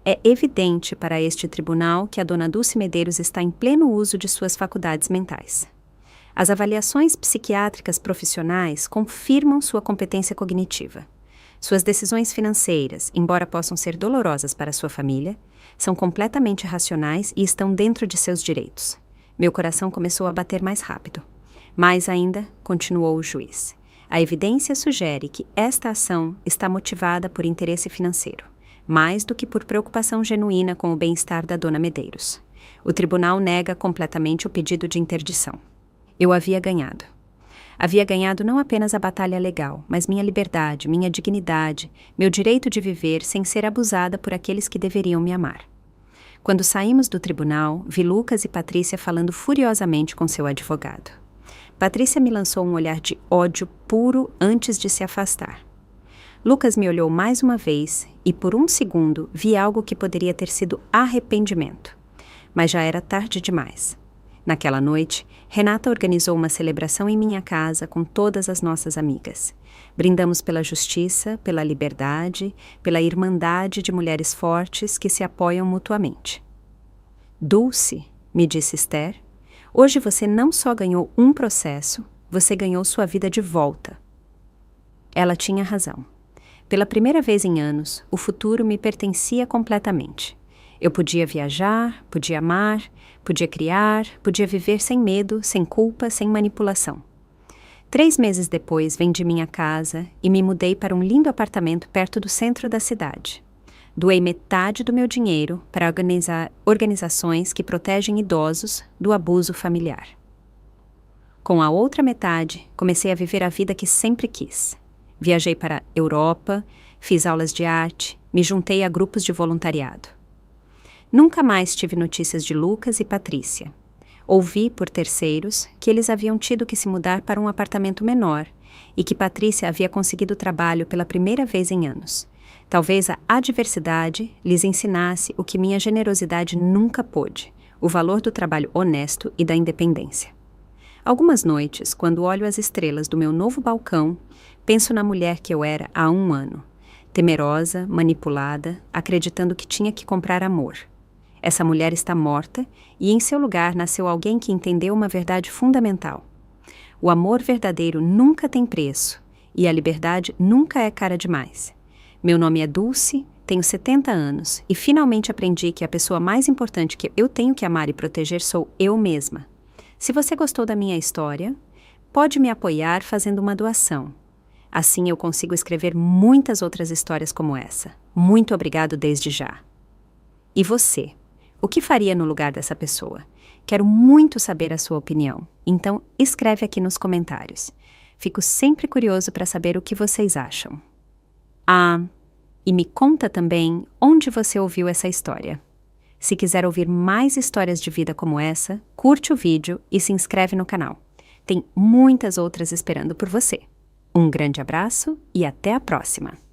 É evidente para este tribunal que a dona Dulce Medeiros está em pleno uso de suas faculdades mentais. As avaliações psiquiátricas profissionais confirmam sua competência cognitiva. Suas decisões financeiras, embora possam ser dolorosas para sua família, são completamente racionais e estão dentro de seus direitos. Meu coração começou a bater mais rápido. Mais ainda, continuou o juiz, a evidência sugere que esta ação está motivada por interesse financeiro, mais do que por preocupação genuína com o bem-estar da dona Medeiros. O tribunal nega completamente o pedido de interdição. Eu havia ganhado. Havia ganhado não apenas a batalha legal, mas minha liberdade, minha dignidade, meu direito de viver sem ser abusada por aqueles que deveriam me amar. Quando saímos do tribunal, vi Lucas e Patrícia falando furiosamente com seu advogado. Patrícia me lançou um olhar de ódio puro antes de se afastar. Lucas me olhou mais uma vez e, por um segundo, vi algo que poderia ter sido arrependimento. Mas já era tarde demais. Naquela noite, Renata organizou uma celebração em minha casa com todas as nossas amigas. Brindamos pela justiça, pela liberdade, pela irmandade de mulheres fortes que se apoiam mutuamente. Dulce, me disse Esther, hoje você não só ganhou um processo, você ganhou sua vida de volta. Ela tinha razão. Pela primeira vez em anos, o futuro me pertencia completamente. Eu podia viajar, podia amar, podia criar, podia viver sem medo, sem culpa, sem manipulação. 3 meses depois, vendi minha casa e me mudei para um lindo apartamento perto do centro da cidade. Doei metade do meu dinheiro para organizar organizações que protegem idosos do abuso familiar. Com a outra metade, comecei a viver a vida que sempre quis. Viajei para a Europa, fiz aulas de arte, me juntei a grupos de voluntariado. Nunca mais tive notícias de Lucas e Patrícia. Ouvi, por terceiros, que eles haviam tido que se mudar para um apartamento menor e que Patrícia havia conseguido trabalho pela primeira vez em anos. Talvez a adversidade lhes ensinasse o que minha generosidade nunca pôde, o valor do trabalho honesto e da independência. Algumas noites, quando olho as estrelas do meu novo balcão, penso na mulher que eu era há 1 ano, temerosa, manipulada, acreditando que tinha que comprar amor. Essa mulher está morta e em seu lugar nasceu alguém que entendeu uma verdade fundamental. O amor verdadeiro nunca tem preço e a liberdade nunca é cara demais. Meu nome é Dulce, tenho 70 anos e finalmente aprendi que a pessoa mais importante que eu tenho que amar e proteger sou eu mesma. Se você gostou da minha história, pode me apoiar fazendo uma doação. Assim eu consigo escrever muitas outras histórias como essa. Muito obrigado desde já. E você? O que faria no lugar dessa pessoa? Quero muito saber a sua opinião, então escreve aqui nos comentários. Fico sempre curioso para saber o que vocês acham. E me conta também onde você ouviu essa história. Se quiser ouvir mais histórias de vida como essa, curte o vídeo e se inscreve no canal. Tem muitas outras esperando por você. Um grande abraço e até a próxima!